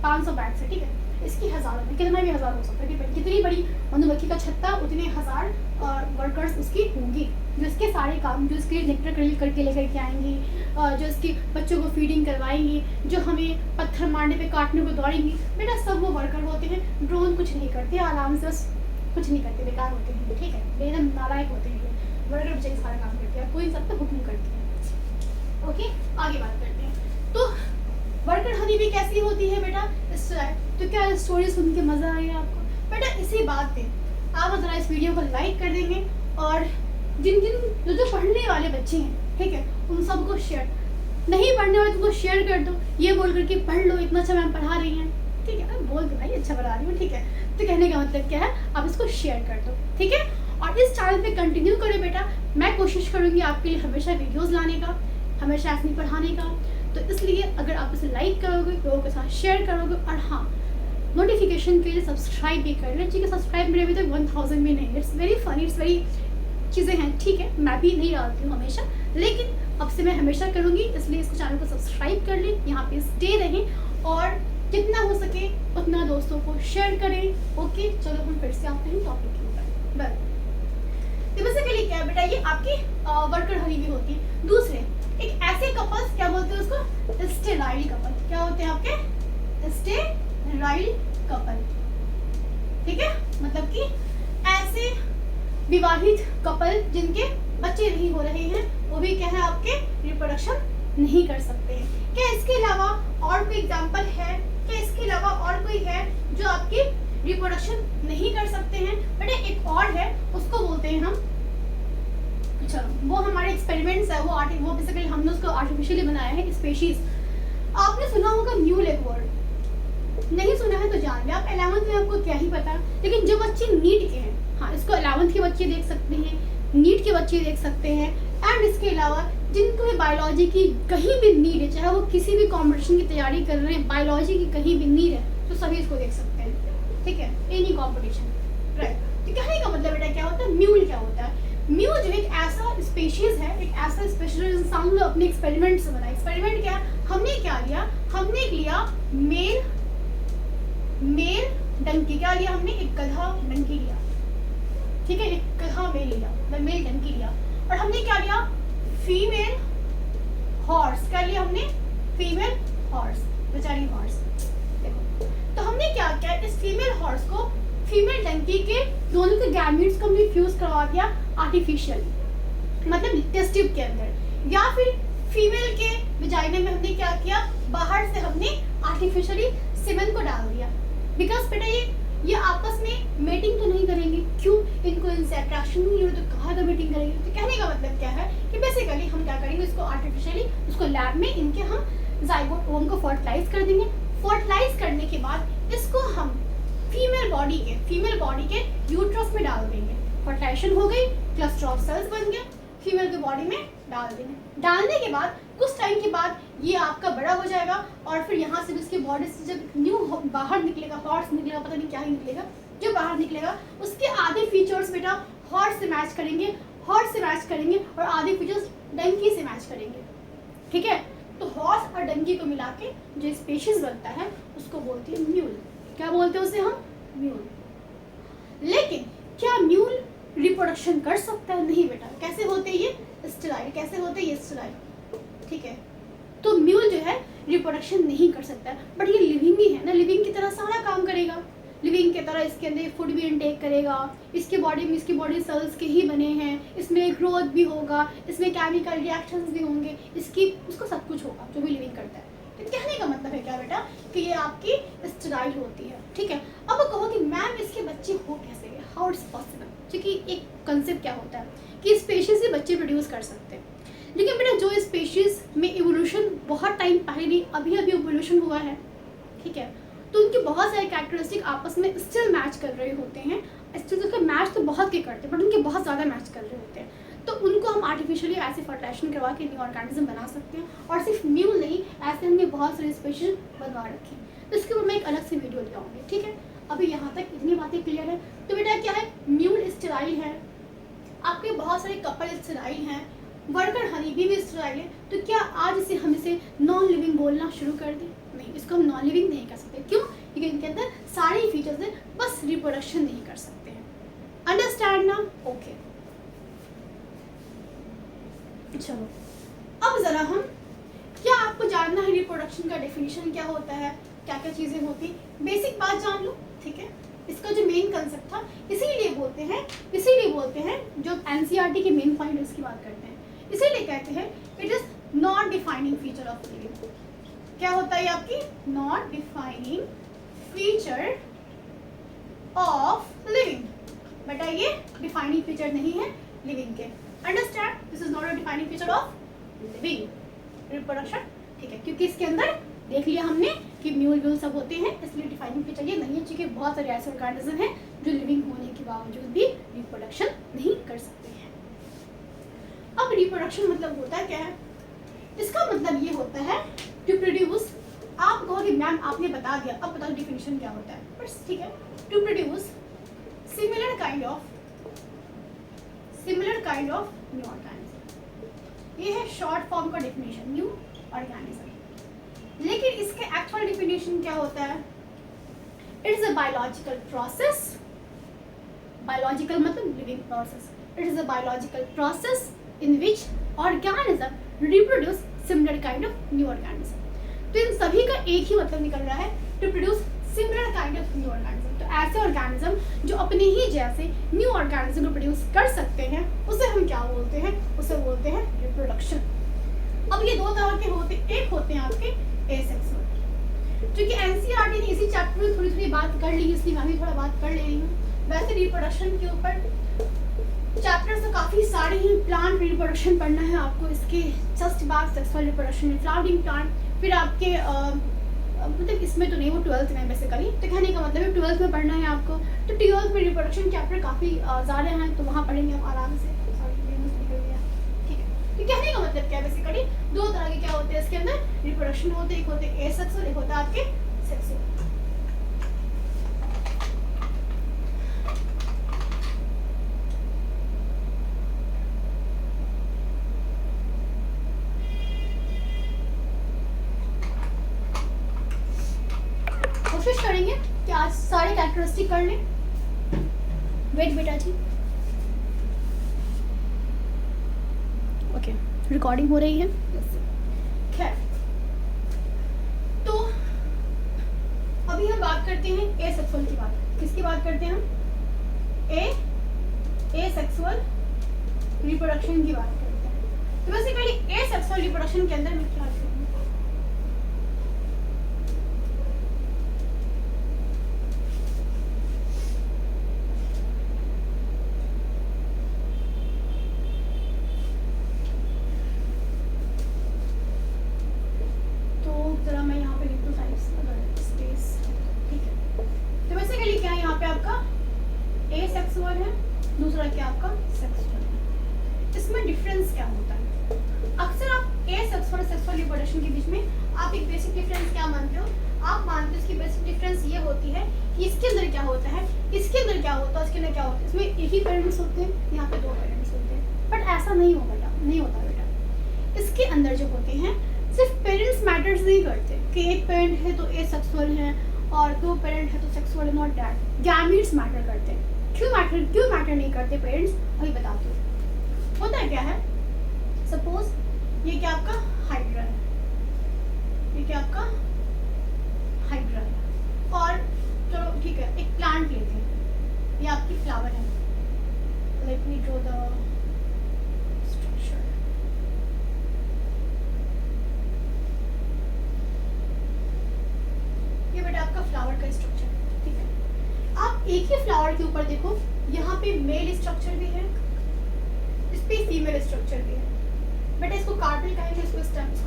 500 बैग्स है, ठीक है। इसकी हजारों में, कितना भी हजार हो सकता है, डिपेंड, कितनी बड़ी मधुमक्खी का छत्ता उतने हजार वर्कर्स उसकी होंगी, जो इसके सारे काम, जो इसके नेक्टर करके लेकर के आएंगी, जो इसके बच्चों को फीडिंग करवाएंगी, जो हमें पत्थर मारने पे काटने को दौड़ेंगी, बेटा सब वो वर्कर होते हैं। ड्रोन कुछ नहीं करते, आराम से बस कुछ नहीं करते, बेकार होते हैं, ठीक है, एकदम नालायक होते हैं। वर्कर बेचारे सारा काम करते हैं, कोई सब तो हुक्म करती है। ओके, आगे बात करते हैं। तो वर्कर हनी बी कैसी होती है बेटा, तो क्या स्टोरी सुन के मजा आएगा आपको बेटा? इसी बात पे आप जरा इस वीडियो को लाइक कर देंगे, और जिन जो पढ़ने वाले बच्चे हैं, ठीक है, उन सबको शेयर, नहीं पढ़ने वाले तुमको शेयर कर दो, ये बोल करके पढ़ लो, इतना अच्छा मैम पढ़ा रही हैं, ठीक है, मैं बोल दो भाई अच्छा पढ़ा रही हूँ, ठीक है। तो कहने का मतलब क्या है, आप इसको शेयर कर दो, ठीक है। और इस चैनल पे कंटिन्यू करें बेटा, मैं कोशिश करूँगी आपके लिए हमेशा वीडियोज़ लाने का, हमेशा ऐसे नहीं पढ़ाने का। तो इसलिए अगर आप इसे लाइक करोगे, लोगों के साथ शेयर करोगे, और हाँ, नोटिफिकेशन के लिए सब्सक्राइब भी कर लें, ठीक है। सब्सक्राइब मेरे अभी तक 1000 भी नहीं, it's very funny, it's very चीज़ें हैं, ठीक है। मैं भी नहीं डालती हूँ हमेशा, लेकिन अब से मैं हमेशा करूँगी, इसलिए इसको चैनल को सब्सक्राइब कर लें, यहाँ पे स्टे रहें, और जितना हो सके उतना दोस्तों को शेयर करें। ओके, चलो हम फिर से आते हैं टॉपिक के ऊपर। बस तो बेसिकली क्या है बेटा, ये आपकी वर्कर हनी बी होती है। दूसरे एक ऐसे कपल्स, क्या बोलते हैं उसको, स्टेराइल कपल। क्या होते हैं आपके, स्टेराइल कपल, ठीक है, मतलब कि ऐसे विवाहित कपल जिनके बच्चे हो रहे हैं वो भी क्या है आपके रिप्रोडक्शन नहीं कर सकते हैं। क्या इसके अलावा और कोई एग्जांपल है? क्या इसके अलावा और कोई है जो आपकी रिप्रोडक्शन नहीं कर सकते हैं? बेटा एक और है, उसको बोलते हैं हम, चलो वो हमारे एक्सपेरिमेंट्स है, वो बेसिकली हमने उसको आर्टिफिशियली बनाया है, स्पीशीज। आपने सुना होगा म्यूल एक वर्ड, नहीं सुना है तो जान ले आप, 11th में आपको क्या ही पता। लेकिन जो बच्चे नीट के हैं, हाँ इसको 11th के बच्चे देख सकते हैं, नीट के बच्चे देख सकते हैं, एंड इसके अलावा जिनको भी बायोलॉजी की कहीं भी नीड है, चाहे वो किसी भी कॉम्पिटिशन की तैयारी कर रहे हैं, बायोलॉजी की कहीं भी नीड है तो सभी इसको देख सकते हैं, ठीक है, एनी कॉम्पिटिशन, राइट। तो कहने का मतलब बेटा क्या होता है, म्यूल क्या होता है? म्यूल जो एक ऐसा स्पीशीज है, एक ऐसा स्पीशीज इंसान ने अपने एक्सपेरिमेंट से बनाया। एक्सपेरिमेंट क्या, हमने क्या लिया, हमने लिया मेल डंकी, क्या लिया हमने, एक गधा डंकी लिया, ठीक है, एक गधा मेल लिया, मेल डंकी लिया, और हमने क्या लिया, फीमेल हॉर्स, क्या लिया हमने, फीमेल हॉर्स, बेचारी हॉर्स। देखो तो हमने क्या किया, इस फीमेल हॉर्स को फीमेल डंकी के दोनों के गैमेट्स को हमने फ्यूज करवा दिया आर्टिफिशियली, मतलब टेस्ट ट्यूब के अंदर, या फिर फीमेल के विजाइना में हमने क्या किया, बाहर से हमने आर्टिफिशियली सीमेन को डाल दिया। बिकॉज बेटा ये आपस में मेटिंग तो नहीं करेंगे, क्यों, इनको इनसे अट्रैक्शन नहीं है, तो कहाँ का मेटिंग करेंगे। तो कहने का मतलब क्या है कि बेसिकली हम क्या करेंगे, इसको आर्टिफिशियली उसको लैब में इनके हम जाइगोट ओम को फर्टिलाइज कर देंगे। फर्टिलाइज करने के बाद इसको हम फीमेल बॉडी के यूट्रस में डाल देंगे। फर्टिलाइजेशन हो गई, क्लस्टर ऑफ सेल्स बन गया, फीमेल के बॉडी में डाल देंगे। डालने के बाद कुछ टाइम के बाद ये आपका बड़ा हो जाएगा, और फिर यहाँ से इसकी बॉडी से जब न्यू बाहर निकलेगा, हॉर्स निकलेगा, पता नहीं क्या ही निकलेगा, जो बाहर निकलेगा उसके आधे फीचर्स बेटा हॉर्स से मैच करेंगे, और आधे फीचर्स डंकी से मैच करेंगे, ठीक है। तो हॉर्स और डंकी को मिला के जो स्पीशीज बनता है उसको बोलते हैं म्यूल। क्या बोलते हैं उसे हम, म्यूल। लेकिन क्या म्यूल रिप्रोडक्शन कर सकता है? नहीं बेटा। कैसे होते हैं ये, स्टेराइल, कैसे होते हैं ये स्टेराइल, ठीक है। तो म्यूल जो है रिप्रोडक्शन नहीं कर सकता है, बट ये लिविंग ही है ना, लिविंग की तरह सारा काम करेगा, लिविंग की तरह इसके अंदर फूड भी इनटेक करेगा, इसकी बॉडी सेल्स के ही बने हैं, इसमें ग्रोथ भी होगा, इसमें केमिकल रिएक्शंस भी होंगे, उसको सब कुछ होगा जो भी लिविंग करता है। तो कहने का मतलब है क्या बेटा कि ये आपकी स्टेराइल होती है, ठीक है। अब कहो कि मैम इसके बच्चे हो कैसे गए, हाउ इट्स पॉसिबल, क्योंकि एक कंसेप्ट क्या होता है कि स्पीशीज से बच्चे प्रोड्यूस कर सकते हैं, लेकिन बेटा जो स्पीशीज में इवोल्यूशन बहुत टाइम पहले नहीं, अभी इवोल्यूशन हुआ है, ठीक है, तो उनके बहुत सारे कैरेक्टरिस्टिक आपस में स्टिल मैच कर रहे होते हैं। स्टिल उसका मैच तो बहुत के करते हैं, बट उनके बहुत ज़्यादा मैच कर रहे होते हैं, तो उनको हम आर्टिफिशियली ऐसे फर्टिलाइजेशन करवा के न्यू ऑर्गेनिज्म बना सकते हैं। और सिर्फ म्यूल नहीं, ऐसे हमने बहुत सारे स्पीशीज बनवा रखे हैं, तो इसके ऊपर मैं एक अलग से वीडियो दिखाऊंगी, ठीक है। अभी यहाँ तक इतनी बातें क्लियर है। तो बेटा क्या है, म्यूल स्टेराइल है, आपके बहुत सारे कपल स्टेराइल हैं, वर्कर हनी भी स्टेराइल है। तो क्या आज से हम इसे नॉन लिविंग बोलना शुरू कर दें? नहीं, इसको हम नॉन लिविंग नहीं कर सकते। क्यों? क्योंकि इनके अंदर सारे फीचर्स हैं, बस रिप्रोडक्शन नहीं कर सकते हैं। अंडरस्टैंड ना? ओके, चलो अब जरा हम, क्या आपको जानना है रिप्रोडक्शन का डेफिनेशन क्या होता है, क्या क्या चीजें होती, बेसिक बात जान लो, ठीक है। इसका जो मेन कंसेप्ट था, इसीलिए बोलते हैं जो एनसीईआरटी के मेन पॉइंट उसकी बात करते हैं, इसीलिए कहते हैं it is not defining feature of living. क्या होता है आपकी, not defining feature of living. बेटा ये डिफाइनिंग फीचर नहीं है लिविंग के, understand, this is not a defining feature of living reproduction, ठीक है। क्योंकि इसके अंदर देख लिया हमने कि म्यूल सब होते हैं, इसलिए डिफाइनिंग फीचर ये नहीं है, क्योंकि बहुत सारे ऐसे ऑर्गेनिज्म हैं जो लिविंग होने के बावजूद भी रिप्रोडक्शन नहीं कर सकते हैं। अब रिप्रोडक्शन मतलब होता है क्या है, इसका मतलब ये होता है टू प्रोड्यूस। आप कहोगे मैम आपने बता दिया, अब बताओ डिफिनेशन क्या होता है, बस ठीक है। To produce similar kind of new organism, ये है शॉर्ट फॉर्म का डेफिनेशन, न्यू ऑर्गेनिज्म। लेकिन इसके एक्चुअल डेफिनेशन क्या होता है, it is a biological process, biological मतलब living process, it is a biological process in which organism reproduce similar kind of new organism. तो इन सभी का एक ही मतलब निकल रहा है, to produce similar kind of new organism. तो ऐसे ऑर्गेनिज्म जो अपने ही जैसे न्यू ऑर्गेनिज्म को प्रोड्यूस कर सकते हैं, उसे हम क्या बोलते हैं, उसे बोलते हैं रिप्रोडक्शन। अब ये दो तरह के होते, एक होते हैं आपके एसेक्सुअल, क्योंकि एनसीईआरटी ने इसी चैप्टर में थोड़ी थोड़ी बात कर ली, इसलिए मैं भी थोड़ा बात कर ले रही हूँ। वैसे रिप्रोडक्शन के ऊपर चैप्टर्स तो काफ़ी सारे हैं। प्लांट रिप्रोडक्शन पढ़ना है आपको, इसके जस्ट बाद सेक्सुअल रिप्रोडक्शन में फ्लावरिंग प्लांट, फिर आपके मतलब इसमें तो नहीं, वो 12th में बेसिकली, तो कहने का मतलब है 12th में पढ़ना है आपको। तो 12th में रिप्रोडक्शन चैप्टर काफ़ी ज़्यादा हैं, तो वहाँ पढ़ेंगे आप आराम से। ठीक है, तो कहने का मतलब क्या है, बेसिकली दो तरह के क्या होते हैं इसके अंदर रिप्रोडक्शन होते हैं, एक होते हैं एसेक्सुअल, एक होता है आपके सेक्सुअल। कोशिश करेंगे कि आज सारे कैरेक्टरिस्टिक कर लें। वेट बेटा जी, ओके रिकॉर्डिंग हो रही है। खैर, तो अभी हम बात करते हैं एसेक्सुअल की बात। किसकी बात करते हैं हम? एसेक्सुअल रिप्रोडक्शन की बात करते हैं। तो बेसिकली एसेक्सुअल रिप्रोडक्शन के अंदर मैं क्या करूँगी, दूसरा क्या आपका सेक्सुअल है। इसमें डिफरेंस क्या होता है? अक्सर आप एसेक्सुअल और सेक्सुअल रिप्रोडक्शन के बीच में आप एक बेसिक डिफरेंस क्या मानते हो? आप मानते हो इसकी बेसिक डिफरेंस ये होती है कि इसके अंदर क्या होता है, इसके अंदर क्या होता है, इसके अंदर क्या होता है। इसमें एक ही पेरेंट्स होते हैं, यहाँ पे दो पेरेंट्स होते हैं, बट ऐसा नहीं होगा बेटा, नहीं होता बेटा। इसके अंदर जो होते हैं सिर्फ पेरेंट्स मैटर्स नहीं करते कि एक पेरेंट है तो एसेक्सुअल है और दो पेरेंट है तो सेक्सुअल है, नॉट दैट। गैमीट्स मैटर करते हैं। क्यों मैटर नहीं करते पेरेंट्स, अभी बताती हूँ। होता है क्या है, सपोज ये क्या आपका हाइड्रा है, ये क्या आपका हाइड्रा है, और चलो ठीक है एक प्लांट लेते हैं, ये आपकी फ्लावर है। Let me draw the structure. ये बेटा आपका फ्लावर का स्ट्रक्चर, ठीक है। आप एक ही फ्लावर के ऊपर देखो, यहाँ पे मेल स्ट्रक्चर भी है, इस पे फीमेल स्ट्रक्चर भी है। बेटा इसको कार्पेल कहेंगे, इसको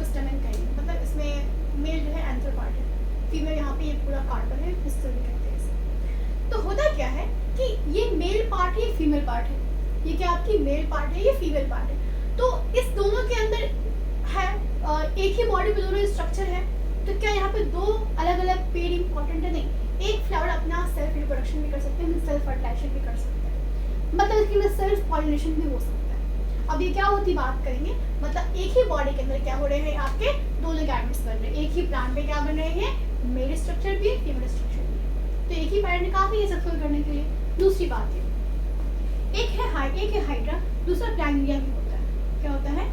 स्टेमेन कहेंगे। मतलब इसमें मेल जो है एंथर पार्ट है, फीमेल यहाँ पे ये पूरा कार्पेल है, पिस्टल भी कहते हैं इसे। तो होता क्या है कि ये मेल पार्ट है, ये फीमेल पार्ट है। ये क्या आपकी मेल पार्ट है, ये फीमेल पार्ट है। तो इस दोनों के अंदर है एक ही बॉडी पे दोनों स्ट्रक्चर है। तो क्या यहाँ पे दो अलग अलग पेड़ इंपॉर्टेंट है? नहीं। एक फ्लावर अपना सेल्फ रिप्रोडक्शन भी कर सकते हैं, सेल्फ फर्टिलाइजेशन भी कर सकते हैं, मतलब इसके सेल्फ पॉलिनेशन भी हो सकता है। अब ये क्या होती बात करेंगे, मतलब एक ही बॉडी के अंदर क्या हो रहे हैं, आपके दोनों गैमेट्स बन रहे हैं। एक ही प्लांट पे क्या बन रहे हैं, मेल स्ट्रक्चर भी है, फीमेल स्ट्रक्चर भी है। तो एक ही पेरेंट काफी है सक्सेसफुल करने के लिए। दूसरी बात है, एक है हाइड्रा, दूसरा प्लैंगिया भी होता है। क्या होता है?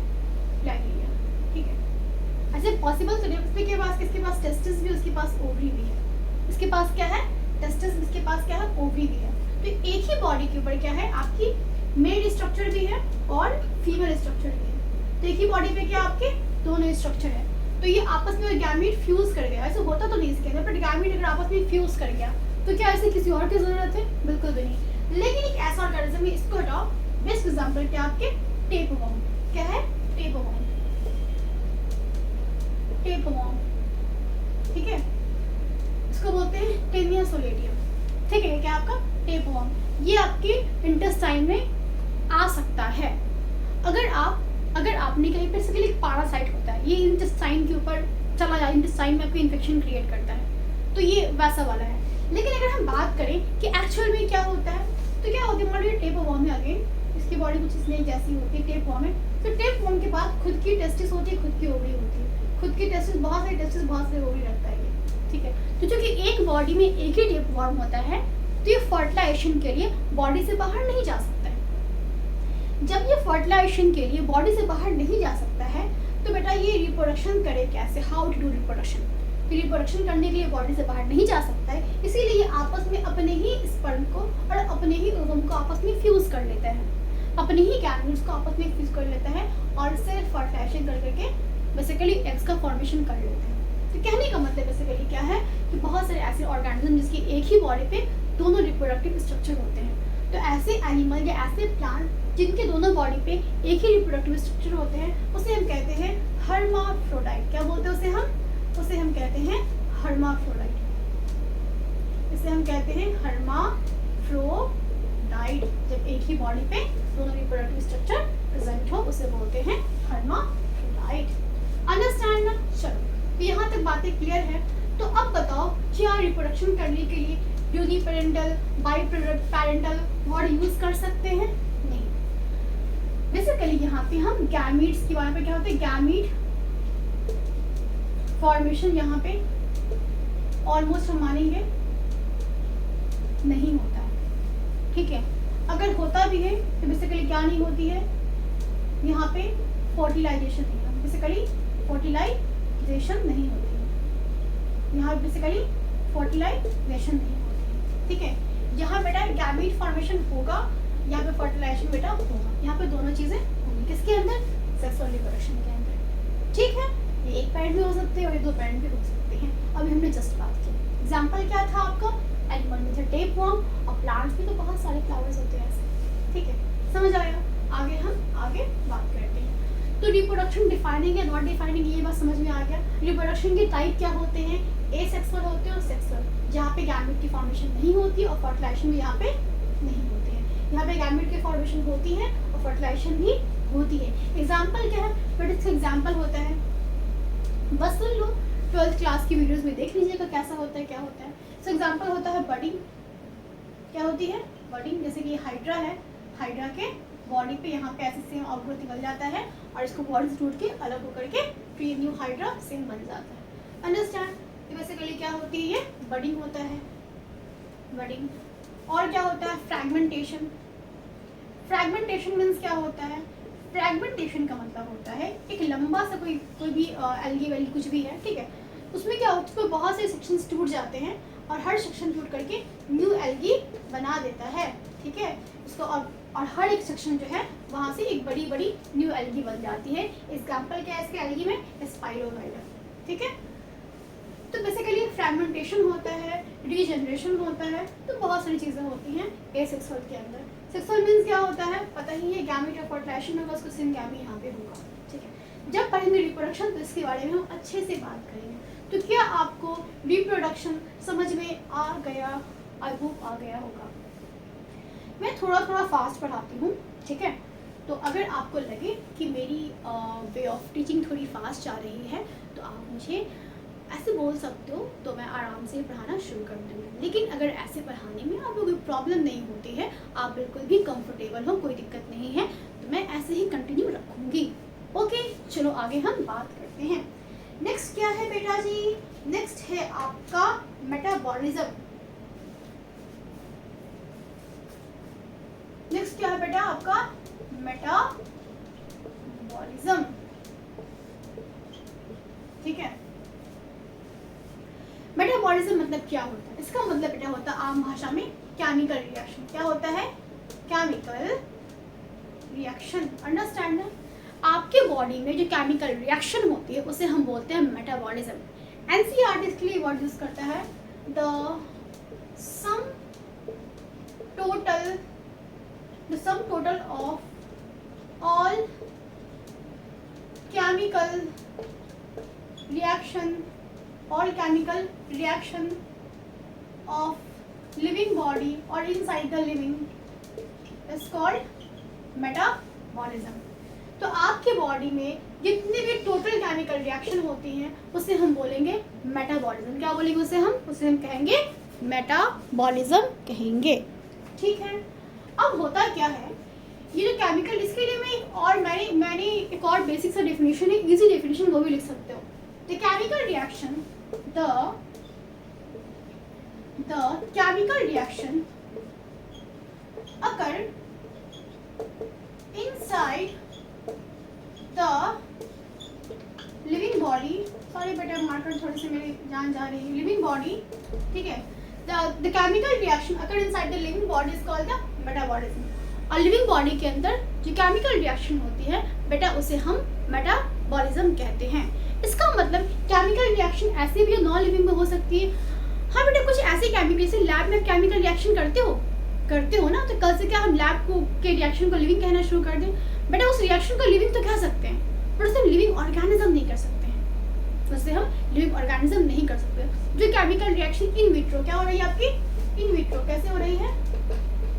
प्लैंगिया, ठीक है। ऐसे पॉसिबल तो नहीं, इसके पास किसके पास टेस्टिस भी, उसके पास ओवरी भी है। इसके पास क्या है? टेस्टिस, इसके पास क्या है? ओवरी भी है। तो एक ही बॉडी के ऊपर क्या है, आपकी मेल स्ट्रक्चर भी है और फीमेल स्ट्रक्चर भी है। तो एक ही बॉडी पे क्या आपके दोनों स्ट्रक्चर है। तो ये आपस में गैमीट फ्यूज कर गया। ऐसे होता तो नहीं इसके अंदर, बट गैमीट अगर आपस में फ्यूज कर गया तो क्या ऐसे किसी और की जरूरत है? बिल्कुल भी नहीं। लेकिन एक ऐसा ऑर्गेनिज्म है, इसको हटाओ। बेस्ट एग्जांपल क्या आपके टेपवर्म। क्या है? टेपवर्म, टेपवर्म, ठीक है। इसको बोलते हैं टेनिया सोलेटियम, ठीक है। क्या आपका टेपवर्म, ये आपके इंटेस्टाइन में आ सकता है अगर आपने कहीं पे बेसिकली एक पैरासाइट होता है, ये इंटेस्टाइन के ऊपर चला जाए, इंटेस्टाइन में आपको इन्फेक्शन क्रिएट करता है, तो ये वैसा वाला है। लेकिन अगर हम बात करें कि एक्चुअल में क्या होता है, तो क्या होता है, मान लीजिए टेपवर्म है, अगेन इसकी बॉडी कुछ इसलिए जैसी होती है, टेपवर्म है। तो टेपवर्म के पास खुद की टेस्टिस होती है, खुद की ओवरी होती है, खुद की टेस्टिस, बहुत सारी टेस्टिस, बहुत सारी ओवरी रखता है ये, ठीक है। तो चूंकि एक बॉडी में एक ही टेपवर्म होता है, तो ये फर्टिलाइजेशन के लिए बॉडी से बाहर नहीं जा सकता है। जब ये फर्टिलाइजेशन के लिए बॉडी से बाहर नहीं जा सकता है, तो बेटा ये रिप्रोडक्शन करे कैसे? How to do reproduction? Reproduction करने के लिए बॉडी से बाहर नहीं जा सकता है, इसीलिए ये आपस में अपने ही स्पर्म को और अपने ही ओवम को आपस में फ्यूज कर लेता है, अपने ही गैमेट्स को आपस में फ्यूज कर लेता है, और सेल्फ फर्टिलाइजेशन कर करके बेसिकली एग्स का फॉर्मेशन कर लेते हैं। तो कहने का मतलब बेसिकली क्या है कि बहुत सारे ऐसे ऑर्गेनिज्म जिसकी एक ही बॉडी पे दोनों रिप्रोडक्टिव स्ट्रक्चर होते हैं। तो ऐसे एनिमल या ऐसे प्लांट जिनके दोनों बॉडी पे एक ही रिप्रोडक्टिव स्ट्रक्चर होते हैं उसे हम कहते हैं हर्माफ्रोडाइट। क्या बोलते हैं उसे हम कहते हैं हर्माफ्रोडाइट। इसे हम कहते हैं हर्माफ्रोडाइट। जब एक ही बॉडी पे दोनों रिप्रोडक्टिव स्ट्रक्चर प्रेजेंट हो उसे बोलते हैं हर्माफ्रोडाइट। अंडरस्टैंड ना? चलो यहाँ तक बातें क्लियर है। तो अब बताओ क्या रिप्रोडक्शन करने के लिए यूनिपेरेंटल बाइपेरेंटल वर्ड यूज कर सकते हैं? नहीं। बेसिकली यहाँ पे हम गैमीट्स के बारे में क्या होते हैं, गैमीट फॉर्मेशन यहाँ पे ऑलमोस्ट हम मानेंगे नहीं होता है। ठीक है, अगर होता भी है तो बेसिकली क्या नहीं होती है, यहाँ पे फर्टिलाइजेशन नहीं है। बेसिकली फर्टिलाइजेशन नहीं होती है, यहाँ बेसिकली फर्टिलाइजेशन नहीं होती है। ठीक है, यहाँ बेटा गैमीट फॉर्मेशन होगा, यहाँ पे फर्टिलाइजेशन बेटा होगा। यहाँ पे दोनों चीजें होंगी किसके अंदर, सेक्सुअल रिप्रोडक्शन के अंदर। ठीक है, ये एक पैरेंट भी हो सकते हैं और ये दो पैरेंट भी हो सकते हैं। अभी हमने जस्ट बात की, एग्जाम्पल क्या था आपका, एनिमल में था टेपवर्म, और प्लांट्स में तो बहुत सारे फ्लावर्स होते हैं ऐसे। ठीक है, समझ आया? आगे हम आगे बात करते हैं। तो रिप्रोडक्शन डिफाइनिंग है नॉट डिफाइनिंग, ये बात समझ में आ गया। रिप्रोडक्शन के टाइप क्या होते हैं, एसेक्सुअल होते हैं और सेक्सुअल, जहाँ पे गैमेट की फॉर्मेशन नहीं होती और फर्टिलाइजेशन भी यहाँ पे नहीं होती है। यहाँ पे गैमेट की फॉर्मेशन होती है और फर्टिलाइजेशन भी होती है। एग्जाम्पल क्या है, बट इसका एग्जाम्पल होता है, बस सुन लो, 12th क्लास की वीडियोस में देख लीजिएगा कैसा होता है क्या होता है। सो एग्जाम्पल होता है बडिंग। क्या होती है, बडिंग। जैसे कि हाइड्रा है, हाइड्रा के बॉडी पे यहाँ पे ऐसे सेम आउटग्रोथ निकल जाता है और इसको बॉडी से टूट के अलग होकर के फिर न्यू हाइड्रा सेम बन जाता है। अंडरस्टैंड? तो बेसिकली क्या होती है, ये बडिंग होता है, बडिंग। और क्या होता है, फ्रैगमेंटेशन। फ्रैगमेंटेशन मीन्स क्या होता है, फ्रैगमेंटेशन का मतलब होता है एक लंबा सा कोई भी एल्गी वेल्गी कुछ भी है, ठीक है, उसमें क्या होता है, उसमें बहुत से सेक्शंस टूट जाते हैं और हर सेक्शन टूट करके न्यू एल्गी बना देता है। ठीक है, इसको और हर एक सेक्शन जो है वहाँ से एक बड़ी बड़ी न्यू एल्गी बन जाती है। एग्जाम्पल क्या है इसके एल्गी में, स्पाइरोगाइडा। ठीक है, तो बेसिकली फ्रैगमेंटेशन होता है, रीजनरेशन होता है, तो बहुत सारी चीज़ें होती हैं एसेक्सुअल के अंदर। सेक्सुअल मीन्स क्या होता है पता ही है, गैमेट या फर्टिलाइजेशन होगा, उसको सिंगैमी यहाँ पे होगा। ठीक है, जब पढ़ेंगे रिप्रोडक्शन तो इसके बारे में हम अच्छे से बात करेंगे। तो क्या आपको रिप्रोडक्शन समझ में आ गया? आई होप आ गया होगा। मैं थोड़ा फास्ट पढ़ाती हूँ, ठीक है, तो अगर आपको लगे कि मेरी वे ऑफ टीचिंग थोड़ी फास्ट जा रही है तो आप मुझे ऐसे बोल सकते हो, तो मैं आराम से पढ़ाना शुरू कर दूँगी। लेकिन अगर ऐसे पढ़ाने में आपको कोई प्रॉब्लम नहीं होती है, आप बिल्कुल भी कंफर्टेबल हो, कोई दिक्कत नहीं है, तो मैं ऐसे ही कंटिन्यू रखूँगी। ओके, चलो आगे हम बात करते हैं। नेक्स्ट क्या है बेटा जी, नेक्स्ट है आपका मेटाबॉलिज्म। नेक्स्ट क्या है बेटा आपका मेटाबॉलिज्म। ठीक है, मेटाबॉलिज्म मतलब क्या होता है, इसका मतलब बेटा होता है आम भाषा में केमिकल रिएक्शन। क्या होता है, केमिकल रिएक्शन। अंडरस्टैंड? आपके बॉडी में जो केमिकल रिएक्शन होती है उसे हम बोलते हैं मेटाबॉलिज्म। एनसीईआरटी इसके लिए वर्ड यूज करता है, the sum total of all chemical reaction of living body और inside the living is called metabolism. तो आपके बॉडी में जितनी भी टोटल केमिकल रिएक्शन होती हैं उसे हम बोलेंगे मेटाबॉलिज्म। क्या बोलेंगे उसे हम कहेंगे मेटाबॉलिज्म कहेंगे। ठीक है, अब होता क्या है, ये जो केमिकल, इसके लिए मैंने एक और बेसिक सा डेफिनेशन है, इजी डेफिनेशन वो भी लिख सकते हो। The chemical reaction occur inside the living body, sorry बेटा मार्कर थोड़ी सी मेरी जान जा रही है, लिविंग बॉडी। ठीक है, the chemical reaction occur inside the living body is called the metabolism। और लिविंग बॉडी के अंदर जो केमिकल रिएक्शन होती है बेटा उसे हम मेटाबॉलिज्म कहते हैं। इसका मतलब केमिकल रिएक्शन ऐसे भी नॉन लिविंग में हो सकती है। हाँ बेटा, कुछ ऐसे केमिकल, जैसे लैब में केमिकल रिएक्शन करते हो ना, तो कल से क्या हम लैब को के रिएक्शन को लिविंग कहना शुरू कर दें? बेटा उस रिएक्शन को लिविंग तो कह सकते हैं, पर उसे हम लिविंग ऑर्गेनिज्म नहीं कर सकते हैं, उससे हम लिविंग ऑर्गेनिज्म नहीं कर सकते। जो केमिकल रिएक्शन इन विट्रो क्या हो रही है आपकी, इन विट्रो कैसे हो रही है,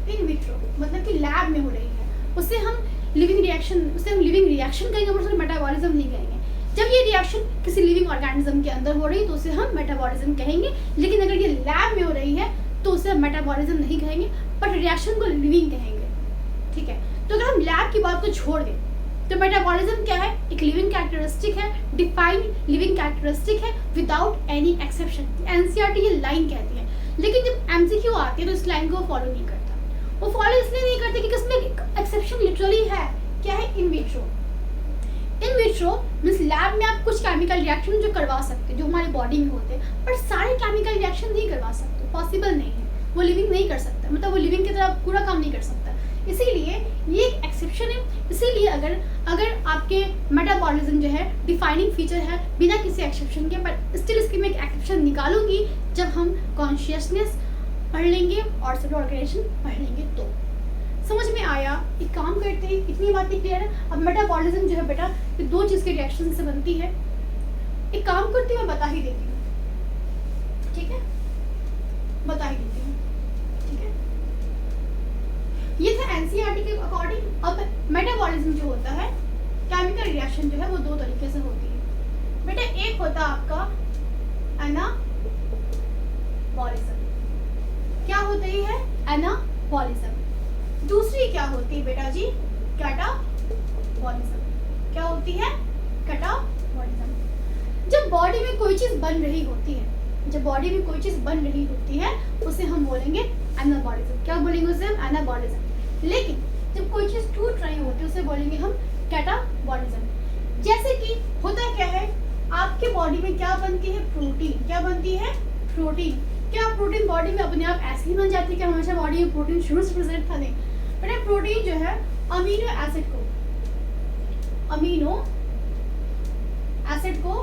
इन विट्रो मतलब कि लैब में हो रही है, उससे हम लिविंग रिएक्शन कहेंगे, पर उसे मेटाबॉलिज्म नहीं कहेंगे। जब ये रिएक्शन किसी लिविंग ऑर्गेनिज्म के अंदर हो रही है तो उसे हम मेटाबॉलिज्म कहेंगे, लेकिन अगर ये लैब में हो रही है तो उसे हम मेटाबॉलिज्म नहीं कहेंगे, पर रिएक्शन को लिविंग कहेंगे। ठीक है, तो अगर हम लैब की बात को छोड़ दें तो मेटाबॉलिज्म क्या है, एक लिविंग कैरेक्टरिस्टिक है, डिफाइंड लिविंग कैरेक्टरिस्टिक है विदाउट एनी एक्सेप्शन। एनसीईआरटी ये लाइन कहती है, लेकिन जब एमसीक्यू आती है तो इस लाइन को फॉलो नहीं करता। वो फॉलो इसलिए नहीं करते क्योंकि इसमें एक्सेप्शन लिटरली है, क्या है, in vitro. In vitro means lab में आप कुछ केमिकल रिएक्शन जो करवा सकते हैं जो हमारी बॉडी में होते हैं, पर सारे केमिकल रिएक्शन नहीं करवा सकते, पॉसिबल नहीं है, वो लिविंग नहीं कर सकता, मतलब वो लिविंग की तरह पूरा काम नहीं कर सकता। इसीलिए ये एक एक्सेप्शन है। इसीलिए अगर आपके मेटाबॉलिज्म जो है डिफाइनिंग फीचर है बिना किसी एक्सेप्शन के, पर स्टिल इसकी मैं एक एक्सेप्शन निकालूंगी जब हम कॉन्शियसनेस पढ़ लेंगे और सेलुलर ऑर्गेनाइजेशन पढ़ लेंगे। तो समझ में आया? एक काम करते हैं, इतनी बातें क्लियर है। अब मेटाबॉलिज्म जो है बेटा ये दो चीज़ के रिएक्शन से बनती है। एक काम करती हूँ, मैं बता ही देती हूँ, ठीक है, बता ही देती हूँ, ठीक है। ये था एनसीईआरटी के अकॉर्डिंग। अब मेटाबॉलिज्म जो होता है, केमिकल रिएक्शन जो है वो दो तरीके से होती है बेटा। एक होता है आपका एनाबॉलिज्म, क्या होती है, एनाबॉलिज्म। दूसरी क्या होती है बेटा जी, कैटाबॉलिज्म। क्या होती है, कैटाबॉलिज्म। जब बॉडी में कोई चीज बन रही होती है, जब बॉडी में कोई चीज बन रही होती है उसे हम बोलेंगे एनाबॉलिज्म। क्या बोलेंगे उसे हम, एनाबॉलिज्म। लेकिन जब कोई चीज टूट रही होती है उसे बोलेंगे हम कैटाबॉलिज्म। जैसे कि होता क्या है, आपके बॉडी में क्या बनती है, प्रोटीन। क्या बनती है, प्रोटीन। क्या प्रोटीन बॉडी में अपने आप ऐसे ही बन जाती है? क्या हमेशा बॉडी में प्रोटीन शुरू से प्रेजेंट था? नहीं बेटा, प्रोटीन जो है अमीनो एसिड को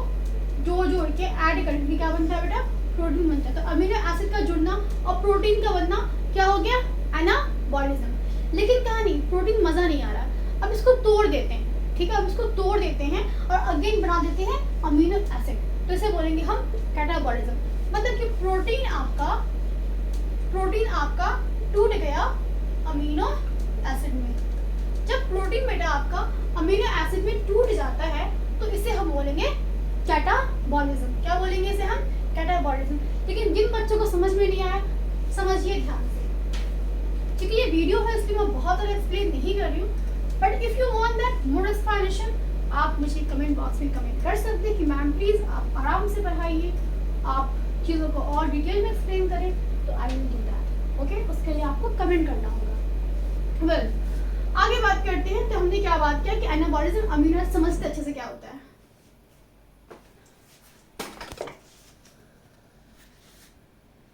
जोड़ के ऐड करके क्या बनता है बेटा, प्रोटीन बनता है। तो अमीनो एसिड का जुड़ना और प्रोटीन का बनना क्या हो गया, एनाबॉलिज्म। लेकिन कहानी प्रोटीन मजा नहीं आ रहा, अब इसको तोड़ देते हैं, ठीक है, अब इसको तोड़ देते हैं और अगेन बना देते हैं अमीनो एसिड, तो इसे बोलेंगे हम कैटाबॉलिज्म। मतलब कि प्रोटीन आपका टूट गया अमीनो एसिड में। जब प्रोटीन बेटा आपका अमीनो एसिड में टूट जाता है तो इसे हम बोलेंगे कैटाबॉलिज्म। क्या बोलेंगे इसे हम, कैटाबॉलिज्म। लेकिन जिन बच्चों को समझ में नहीं आया, समझिए ध्यान से, क्योंकि ये वीडियो है इसलिए मैं बहुत ज़्यादा एक्सप्लेन नहीं कर रही हूँ। But if you want that more explanation, आप मुझे कमेंट बॉक्स में कमेंट कर सकते हैं कि मैम प्लीज़ आप आराम से पढ़ाइए, आप चीज़ों को और डिटेल में एक्सप्लेन करें, तो I will do that. Okay, उसके लिए आपको कमेंट करना होगा। वेल, आगे बात करते हैं। तो हमने क्या बात किया कि एनाबॉलिज्म, अमीनो एसिड समझते अच्छे से क्या होता है।